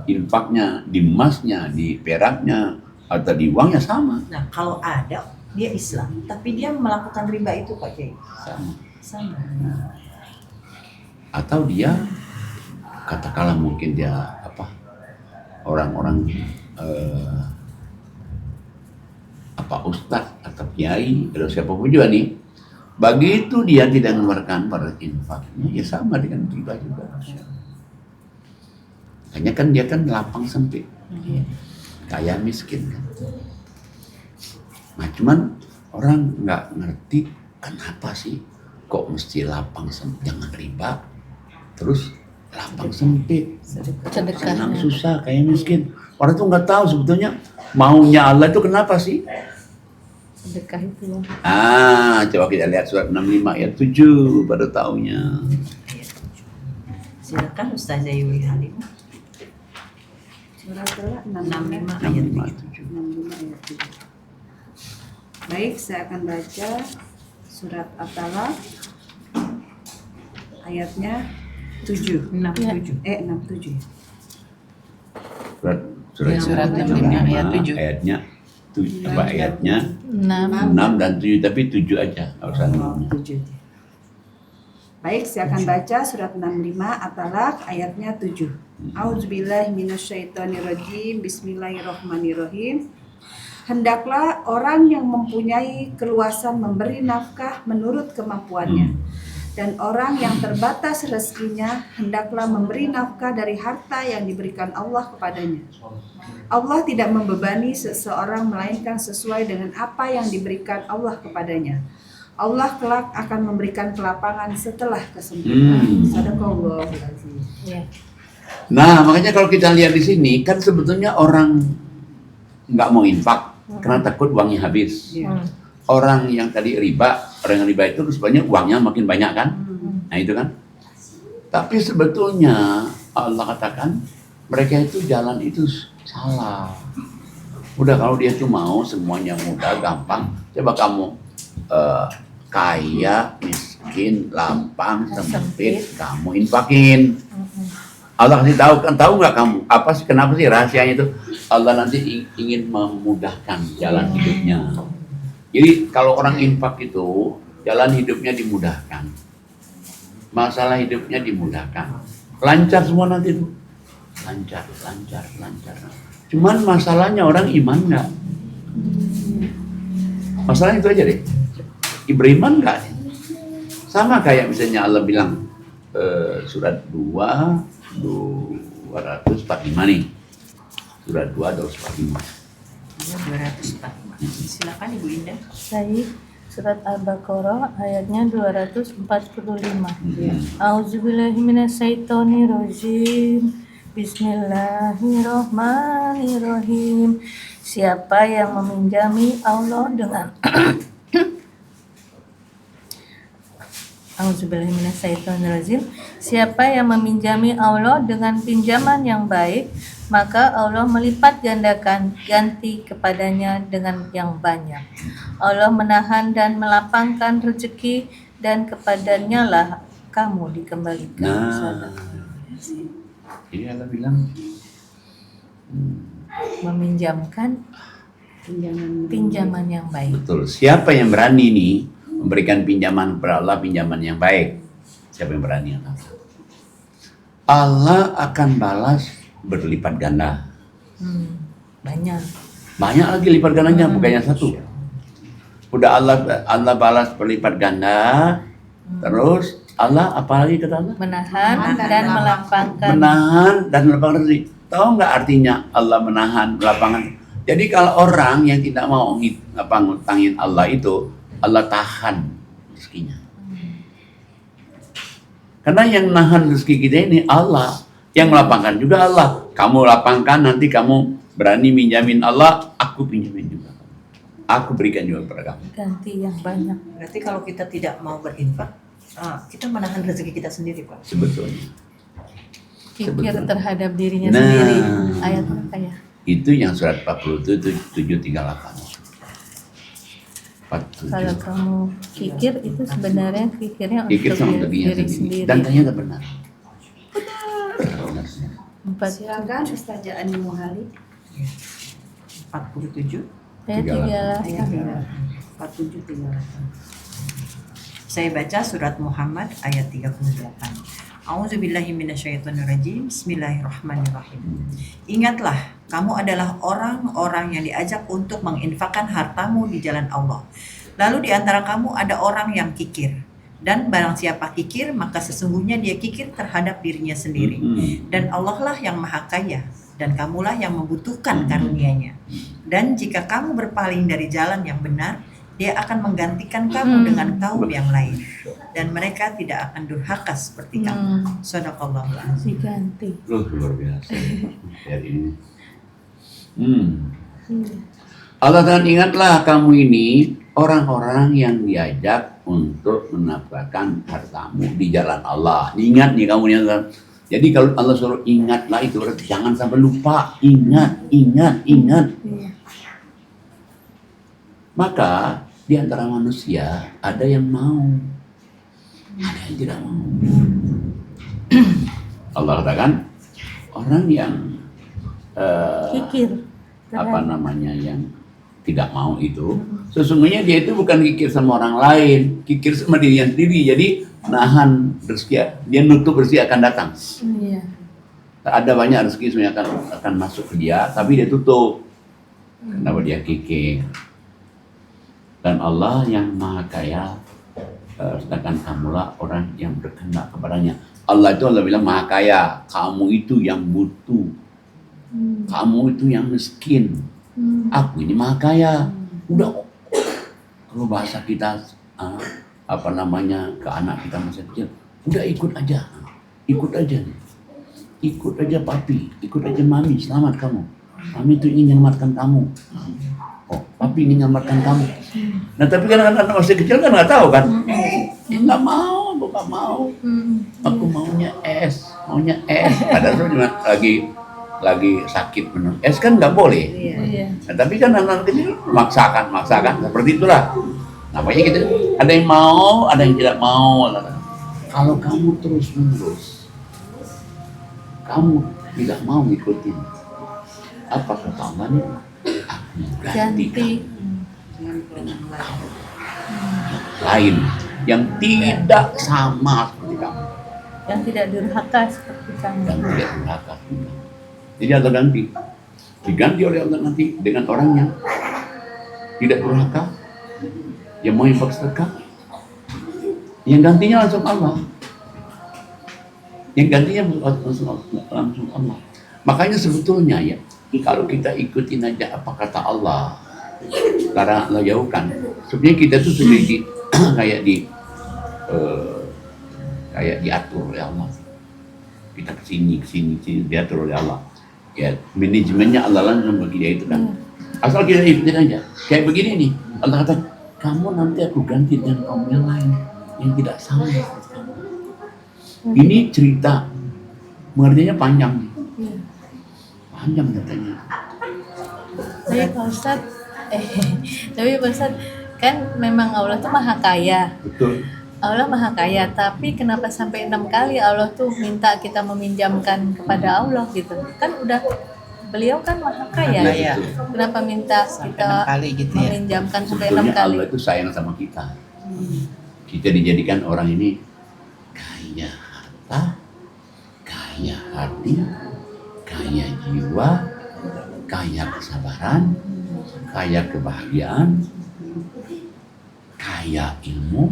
infaknya di emasnya, di peraknya, atau di uangnya sama. Nah, kalau ada dia Islam, tapi dia melakukan riba itu Pak Kiai. Sama. Sama. Atau dia katakanlah mungkin dia orang-orang ustadz atau kiai atau siapapun juga nih, begitu dia tidak mengeluarkan pada infaknya ya sama dengan riba juga. Makanya kan dia kan lapang sempit, kaya miskin kan. Nah cuman orang nggak ngerti kenapa sih kok mesti lapang sempit, jangan riba, terus lapang sempit, senang Sedekahnya. susah, kaya miskin. Orang tuh nggak tahu sebetulnya maunya Allah itu kenapa sih? Sedekah itu ya. Coba kita lihat surat 65 ayat 7 baru taunya. Silakan Ustazah Yuli Halim. Surat berapa? 65 ayat 65 7. 65 ayat 7. Baik, saya akan baca surat At-Talaq ayatnya 7. 67. 67. Surat 65 ayat 7. ayatnya ayatnya 6. 6 dan 7 tapi 7 aja nggak usah 6. 7. Baik, saya akan baca surat 65 At-Talaq ayatnya 7. A'udzubillahi minasyaitonirrajim. Bismillahirrahmanirrahim. Hendaklah orang yang mempunyai keluasan memberi nafkah menurut kemampuannya. Dan orang yang terbatas rezekinya hendaklah memberi nafkah dari harta yang diberikan Allah kepadanya. Allah tidak membebani seseorang melainkan sesuai dengan apa yang diberikan Allah kepadanya. Allah kelak akan memberikan kelapangan setelah kesempitan. Sadaqallahul azim. Ya. Nah makanya kalau kita lihat di sini kan sebetulnya orang nggak mau infak karena takut uangnya habis. Ya. Orang yang tadi riba, orang yang riba itu sebenarnya uangnya makin banyak kan? Nah itu kan. Tapi sebetulnya Allah katakan mereka itu jalan itu salah. Udah kalau dia tuh mau semuanya mudah, gampang. Coba kamu kaya, miskin, lapang, sempit, kamu infakin. Allah kasih tahu nggak kamu apa sih, kenapa sih rahasianya itu? Allah nanti ingin memudahkan jalan hidupnya. Jadi kalau orang infak itu jalan hidupnya dimudahkan, masalah hidupnya dimudahkan, lancar semua nanti tuh, lancar. Cuman masalahnya orang iman nggak? Masalahnya itu aja deh. Beriman nggak? Sama kayak misalnya Allah bilang surat 245 nih, surat 2 245. 245. Silakan Ibu Indah. Baik, surat Al-Baqarah ayatnya 245. A'udzubillahi minasyaitonirrajim. Bismillahirrahmanirrahim. Siapa yang meminjami Allah dengan A'udzubillahiminasyaitonirrajim. Siapa yang meminjami Allah dengan pinjaman yang baik, maka Allah melipat gandakan ganti kepadanya dengan yang banyak. Allah menahan dan melapangkan rezeki, dan kepadanya lah kamu dikembalikan. Nah, ini Allah bilang Meminjamkan pinjaman yang baik. betul. Siapa yang berani nih memberikan pinjaman kepada Allah, pinjaman yang baik? Siapa yang berani? Allah akan balas berlipat ganda. Banyak. Banyak lagi lipat gandanya, bukannya satu. Udah Allah balas berlipat ganda. Terus Allah apalagi kata Allah? Menahan dan melapangkan. Menahan dan melapangkan rezeki. Tahu nggak artinya Allah menahan, melapangkan? Jadi kalau orang yang tidak mau ngutangin Allah itu, Allah tahan rezekinya. Karena yang nahan rezeki kita ini Allah, yang melapangkan juga Allah. Kamu lapangkan, nanti kamu berani minjamin Allah, aku pinjamin juga. Aku berikan juga kepada kamu. Ganti yang banyak. Berarti kalau kita tidak mau berinfak, kita menahan rezeki kita sendiri, Pak. Sebetulnya. Pikir Sebetulnya. terhadap dirinya Nah. sendiri. Ayat apa ya? Itu yang surat 47:38. 47. Kalau kamu pikir itu sebenarnya pikirnya Pikir sama untuk dirinya diri sendiri. sendiri. Dan ternyata benar. Benar. Empat Silakan Ustazah Ani Muhali. 47 ayat 38. Ayat 47 38. Saya baca surat Muhammad ayat 38. A'udzubillahi minasyaitonirrajim. Bismillahirrahmanirrahim. Ingatlah, kamu adalah orang-orang yang diajak untuk menginfakkan hartamu di jalan Allah. Lalu di antara kamu ada orang yang kikir. Dan barang siapa kikir, maka sesungguhnya dia kikir terhadap dirinya sendiri. Dan Allah lah yang maha kaya, dan kamulah yang membutuhkan karunia-Nya. Dan jika kamu berpaling dari jalan yang benar, dia akan menggantikan kamu dengan kaum yang lain, dan mereka tidak akan durhaka seperti kamu. Shadaqallahul azim. Diganti. Luar biasa. Dari ini. Allah dan ingatlah kamu ini orang-orang yang diajak untuk menafkahkan hartamu di jalan Allah. Ingat nih kamu nih. Jadi kalau Allah suruh ingatlah itu berarti jangan sampai lupa. Ingat. Iya. Maka di antara manusia ada yang mau, ada yang tidak mau. Allah katakan orang yang Kikir. yang tidak mau itu, sesungguhnya dia itu bukan kikir sama orang lain, kikir sama dirinya sendiri. Jadi nahan rezeki, dia nutup rezeki akan datang. Iya. Ada banyak rezeki sebenarnya akan masuk ke dia, tapi dia tutup. Kenapa dia kikir? Dan Allah yang maha kaya, sedangkan kamulah orang yang berkehendak kepadanya. Allah itu Allah bilang maha kaya, kamu itu yang butuh, kamu itu yang miskin, aku ini maha kaya. Udah, kalau bahasa kita ke anak kita masih kecil, udah ikut aja papi, ikut aja mami, selamat kamu. Mami itu ingin menyelamatkan kamu. Oh, papi ingin menyelamatkan kamu. Nah, tapi kan anak-anak masih kecil kan nggak tahu kan? Nggak mau, aku nggak mau. Aku maunya es. Padahal cuma lagi sakit minum es kan nggak boleh. Iya. Nah, tapi kan anak-anak kecil maksakan. Seperti itulah. Namanya gitu. Ada yang mau, ada yang tidak mau. Kalau kamu terus-menerus, kamu tidak mau ngikutin apa kata Allah nih? Ganti. Dengan kamu lain yang tidak sama seperti kamu, Yang tidak durhaka seperti kamu. yang tidak durhaka. Jadi Allah diganti oleh Allah nanti dengan orang yang tidak durhaka, yang mau infak sedekah, yang gantinya langsung Allah, langsung Allah. Makanya sebetulnya ya, kalau kita ikutin aja apa kata Allah, karena Allah jauhkan, sebenarnya kita tuh sudah kayak diatur oleh Allah. Kita kesini diatur oleh Allah. Ya manajemennya Allah langsung bagi dia itu kan. Asal kita ikutin aja. Kayak begini nih, Allah kata, kamu nanti aku ganti dengan kaum yang lain yang tidak sama seperti kamu. Ini cerita pengertiannya panjang nih. Panjang katanya. Tapi Pak Ustadz, kan memang Allah tuh maha kaya. Betul. Allah maha kaya, tapi kenapa sampai 6 kali Allah tuh minta kita meminjamkan kepada Allah gitu? Kan udah beliau kan maha kaya. Kaya. Kenapa minta Sampai kita 6 kali gitu ya. meminjamkan sampai 6 Sebetulnya kali? Allah itu sayang sama kita. Kita dijadikan orang ini kaya harta, kaya kaya hati, kaya jiwa, kaya kesabaran, kaya kebahagiaan, kaya ilmu,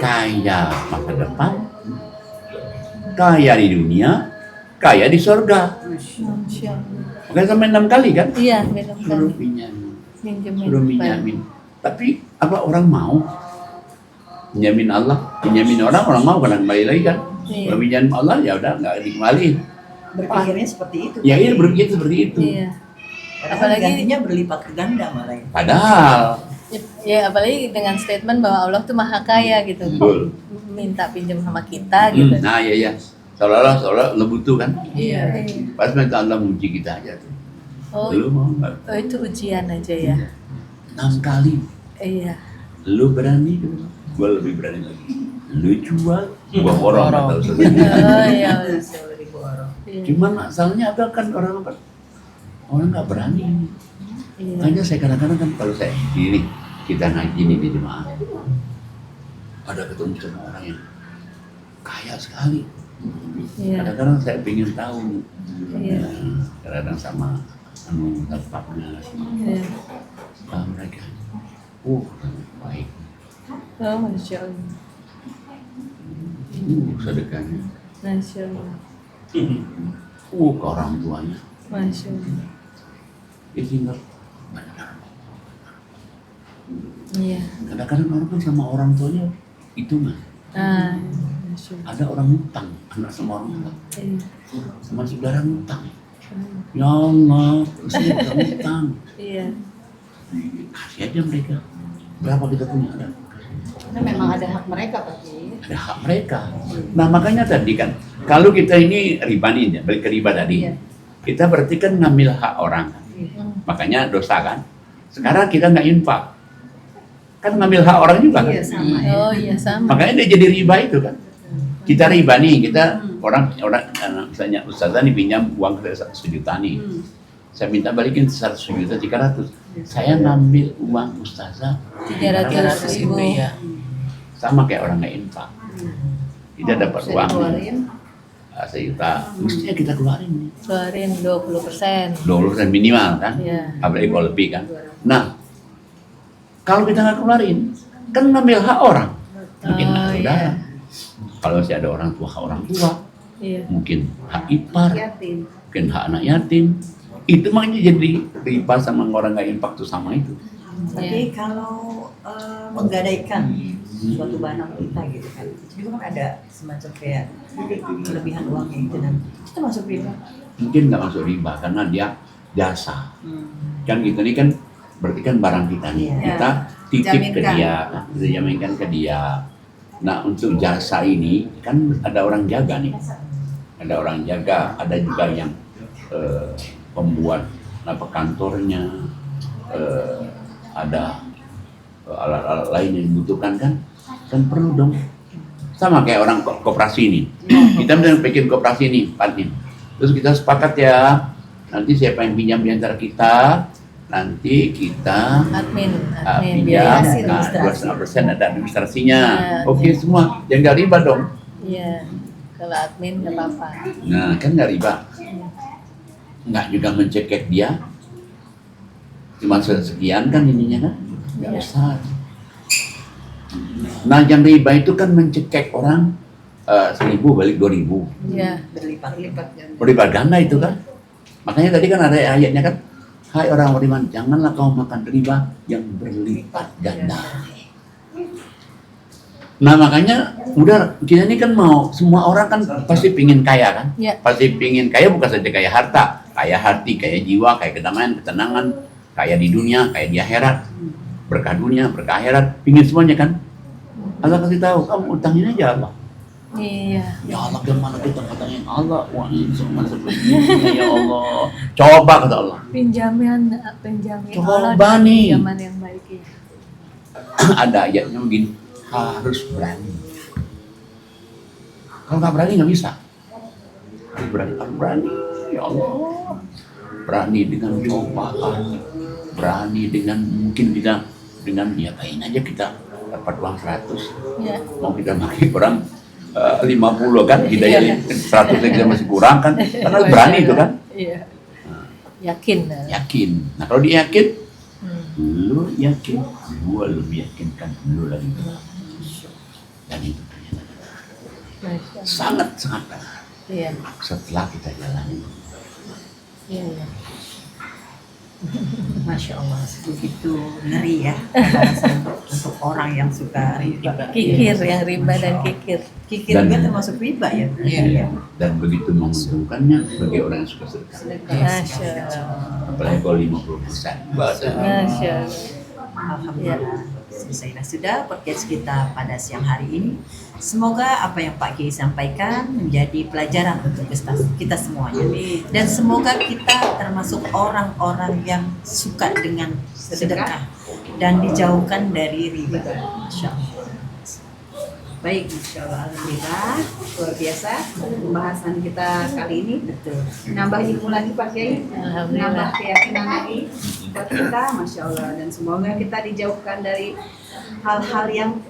kaya masa depan, kaya di dunia, kaya di surga. Masya Allah. Makanya sampai 6 kali kan? Iya, minum Suruh kali. pinjamin, Minjemin. suruh minjamin. Tapi apa orang mau? Pinjamin Allah, pinjamin orang mau kan kembali lagi kan? Iya. Kalau pinjamin Allah ya udah nggak dikembaliin. Berpikirnya seperti itu. Ya ini berpikir seperti itu. Iya. Apalagi Apalagi- gantinya berlipat ganda malah ya. Padahal Ya apalagi dengan statement bahwa Allah tuh maha kaya gitu. betul. Minta pinjam sama kita gitu. Nah ya. Seolah-olah lo butuh kan? Iya. Pas minta Allah menguji kita aja tuh. Oh, Lu mau nggak? oh, itu ujian aja ya. 6 kali. Iya. Lu berani, gue lebih berani lagi. Lu jual, gua borong. Borong. Nggak tahu sebenarnya. Oh iya. 10.000 orang. Iya. Cuman masalahnya ada kan orang nggak berani. Iya. Makanya saya kadang-kadang kan kalau saya gini, kita ngaji nih di jemaah, ada ketemu sama orang yang kaya sekali. Iya. Kadang-kadang saya ingin tahu, Iya. kadang-kadang sama tempatnya, Iya. mereka, baik, Oh, Masya Allah. sedekahnya, Masya Allah. ke orang tuanya, Masya Allah. dia tinggal benar. Iya. Kadang-kadang orang kan sama orang tuanya itu mah. Ah, Masya Allah. Ada orang ngutang, anak sama orang tua, Iya. sama saudara ngutang. Ya Allah, terus kita ngutang. Iya. Kasih aja mereka. Berapa kita punya ada? Karena memang ada hak mereka pasti. Ada hak mereka. Nah makanya tadi kan, kalau kita ini riba nih, balik ke riba tadi, Iya. kita berarti kan ngambil hak orang. Makanya dosa kan. Sekarang kita nggak infak, kan ngambil hak orang juga kan. Iya sama ya. Oh iya sama. Makanya dia jadi riba itu kan. Kita riba nih, kita orang misalnya ustazah nih pinjam uang ke 1 juta nih. Saya minta balikin 100 juta 300. Saya ngambil uang ustazah 300.000. ya. sama kayak orang nggak infak. Tidak dapat Bisa uang dikeluarin. 1 juta, mestinya kita keluarin nih. Keluarin 20%. 20% minimal kan, Iya. apalagi kalau lebih kan. Nah, kalau kita nggak keluarin, kan ngambil hak orang. Mungkin Oh, hak saudara. iya. Kalau masih ada orang tua, hak orang tua. Iya. Mungkin hak ipar, Yatim. mungkin hak anak yatim. Itu makanya jadi riba sama orang nggak infak tuh sama itu. Tapi kalau menggadaikan suatu barang kita gitu kan, itu juga kan ada semacam kayak kelebihan uangnya itu dan itu masuk riba. Mungkin nggak masuk riba karena dia jasa. Kan gitu nih kan berarti kan barang kita nih, Iya. kita titip ke Jaminkan. dia, kita jaminkan ke dia. Nah untuk jasa ini kan ada orang jaga nih, ada orang jaga, ada juga yang pembuat apa kantornya, ada alat-alat lain yang dibutuhkan kan perlu dong. Sama kayak orang koperasi ini, kita misalnya bikin koperasi ini, Patin. Terus kita sepakat ya, nanti siapa yang pinjam di antara kita, nanti kita Admin pinjam, biaya. nah, administrasi. 2,5% ada administrasinya. Nah, Oke iya. semua, yang nggak riba dong. Iya. Kalau admin nggak apa-apa. Nah kan nggak riba, nggak juga mencekek dia. Cuma sekian kan ininya kan, nggak Iya. besar. Nah yang riba itu kan mencekek orang 1.000 balik 2.000. Iya. Berlipat ganda. Berlipat ganda itu kan. Makanya tadi kan ada ayatnya kan, hai orang beriman, janganlah kau makan riba yang berlipat ganda. Nah makanya udah kita ini kan mau, semua orang kan pasti pingin kaya kan. Iya. Pasti pingin kaya, bukan saja kaya harta, kaya hati, kaya jiwa, kaya kedamaian, ketenangan, kaya di dunia, kaya di akhirat, berkah dunia, berkah akhirat, pingin semuanya kan. Allah kasih tahu, kamu utangin aja Allah. Iya. Ya Allah, gimana kita utangin Allah? Wah ini semua seperti ini, ya Allah. Coba kata Allah. Pinjaman Coba Allah nih. pinjaman yang baik ya. Ada ayatnya begini, harus berani. Kalau nggak berani nggak bisa. Harus berani, ya Allah. Berani dengan cobaan, berani dengan mungkin kita dengan ya kayaknya aja kita dapat uang 100, Iya. mau kita pakai orang 50 kan, hidayahnya 100 aja masih kurang kan, karena berani itu kan, Iya. Yakin. yakin. Nah kalau dia yakin, Hmm. lu yakin, gua lebih yakinkan lu lagi. Dan itu Masya Allah. sangat Iya. setelah kita jalani. Iya. Iya. Masya Allah, begitu ngeri ya untuk orang yang suka riba. Kikir yang riba dan kikir. Kikir Dan- juga termasuk riba ya. Iya. Dan begitu menguntungkannya bagi orang yang suka sedekah. Masya Allah. Apalagi kalau 50%. Masya Allah. Alhamdulillah. Selesai sudah podcast kita pada siang hari ini. Semoga apa yang Pak Kiai sampaikan menjadi pelajaran untuk kita semuanya. Dan semoga kita termasuk orang-orang yang suka dengan sedekah dan dijauhkan dari riba. Masya Allah. Baik, Masya Allah, Alhamdulillah, luar biasa pembahasan kita kali ini. Betul. Nambah ilmu lagi Pak Kiai, Alhamdulillah. nambah keyakinan lagi buat kita, Masya Allah. Dan semoga kita dijauhkan dari hal-hal yang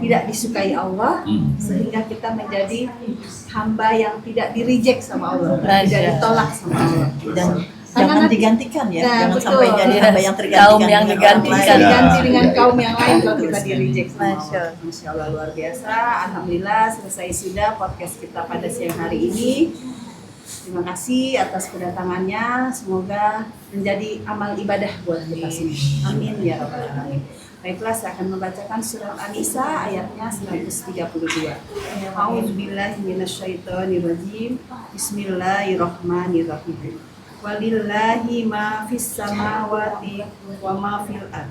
tidak disukai Allah, sehingga kita menjadi hamba yang tidak di-reject sama Allah, Masya tidak ditolak sama Allah. Dan Karena jangan nanti- digantikan ya, Nah, jangan betul. sampai jadi Iya. hamba yang tergantikan Kaum yang dengan digantikan. orang lain. Ganti dengan Ya, kaum ya. yang lain kalau kita Betul sekali. di-reject sama Masya Allah. Allah. Masya Allah, luar biasa. Alhamdulillah selesai sudah podcast kita pada siang hari ini. Terima kasih atas kedatangannya. Semoga menjadi amal ibadah buat kita semua. Amin ya rabbal alamin. Baiklah, saya akan membacakan surat An-Nisa ayatnya 132. A'udzubillahi minasyaitonirrajim. Bismillahirrahmanirrahim. Walillahi ma fis samawati wa ma fil ard.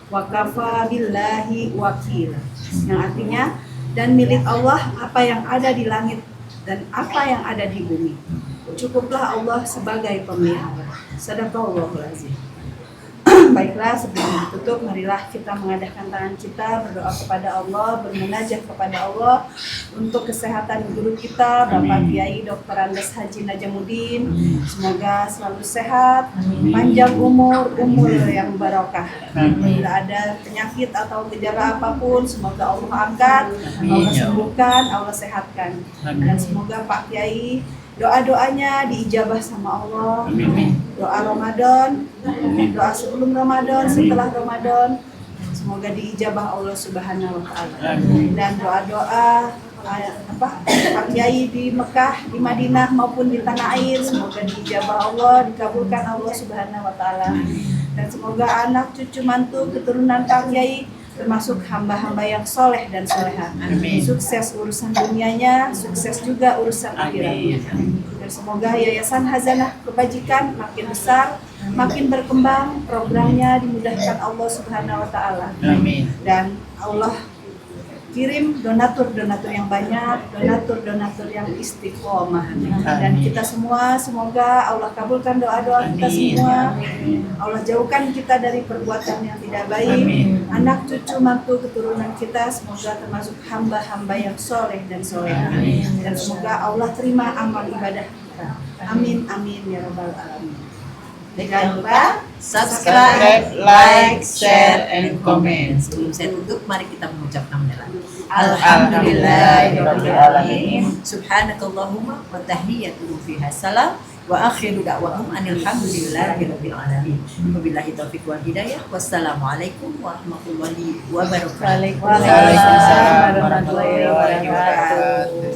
Wa kafa billahi wakila. Yang artinya, dan milik Allah apa yang ada di langit dan apa yang ada di bumi. Cukuplah Allah sebagai pemelihara. Sadaqallahul azim. Baiklah, sebelum ditutup, marilah kita mengadakan tangan kita, berdoa kepada Allah, bermunajat kepada Allah untuk kesehatan guru kita, Bapak Kiai Dr. Andes Haji Najamuddin. Semoga selalu sehat, panjang umur yang barokah. Bila ada penyakit atau gejala apapun, semoga Allah angkat, Allah sembuhkan, Allah sehatkan. Dan semoga Pak Kiai doa-doanya diijabah sama Allah. Doa Ramadan, doa sebelum Ramadan, setelah Ramadan, semoga diijabah Allah Subhanahu wa taala. Dan doa-doa Pak Kiai di Mekah, di Madinah maupun di tanah air, semoga diijabah Allah, dikabulkan Allah Subhanahu wa taala. Dan semoga anak, cucu, mantu, keturunan Pak Kiai termasuk hamba-hamba yang soleh dan soleha. Sukses urusan dunianya, sukses juga urusan akhiratnya. Dan semoga Yayasan Hazanah Kebajikan makin besar, makin berkembang, programnya dimudahkan Allah Subhanahu wa taala. Dan Allah kirim donatur-donatur yang banyak, donatur-donatur yang istiqomah. Dan kita semua semoga Allah kabulkan doa-doa kita semua. Allah jauhkan kita dari perbuatan yang tidak baik. Anak, cucu, mantu, keturunan kita semoga termasuk hamba-hamba yang soleh dan soleha. Dan semoga Allah terima amal ibadah kita. Amin, amin ya rabbal alamin. Jangan lupa subscribe, like, share, and comment. Sebelum saya tutup, mari kita mengucapkan hamdalah. Alhamdulillahirrahmanirrahim. Subhanakallahumma wa tahiyyatuhum fiha salam wa akhiru da'wahum alhamdulillahirabbil alamin. Wabillahi taufiq wal hidayah. Wassalamualaikum warahmatullahi wabarakatuh. Waalaikumsalam warahmatullahi wabarakatuh.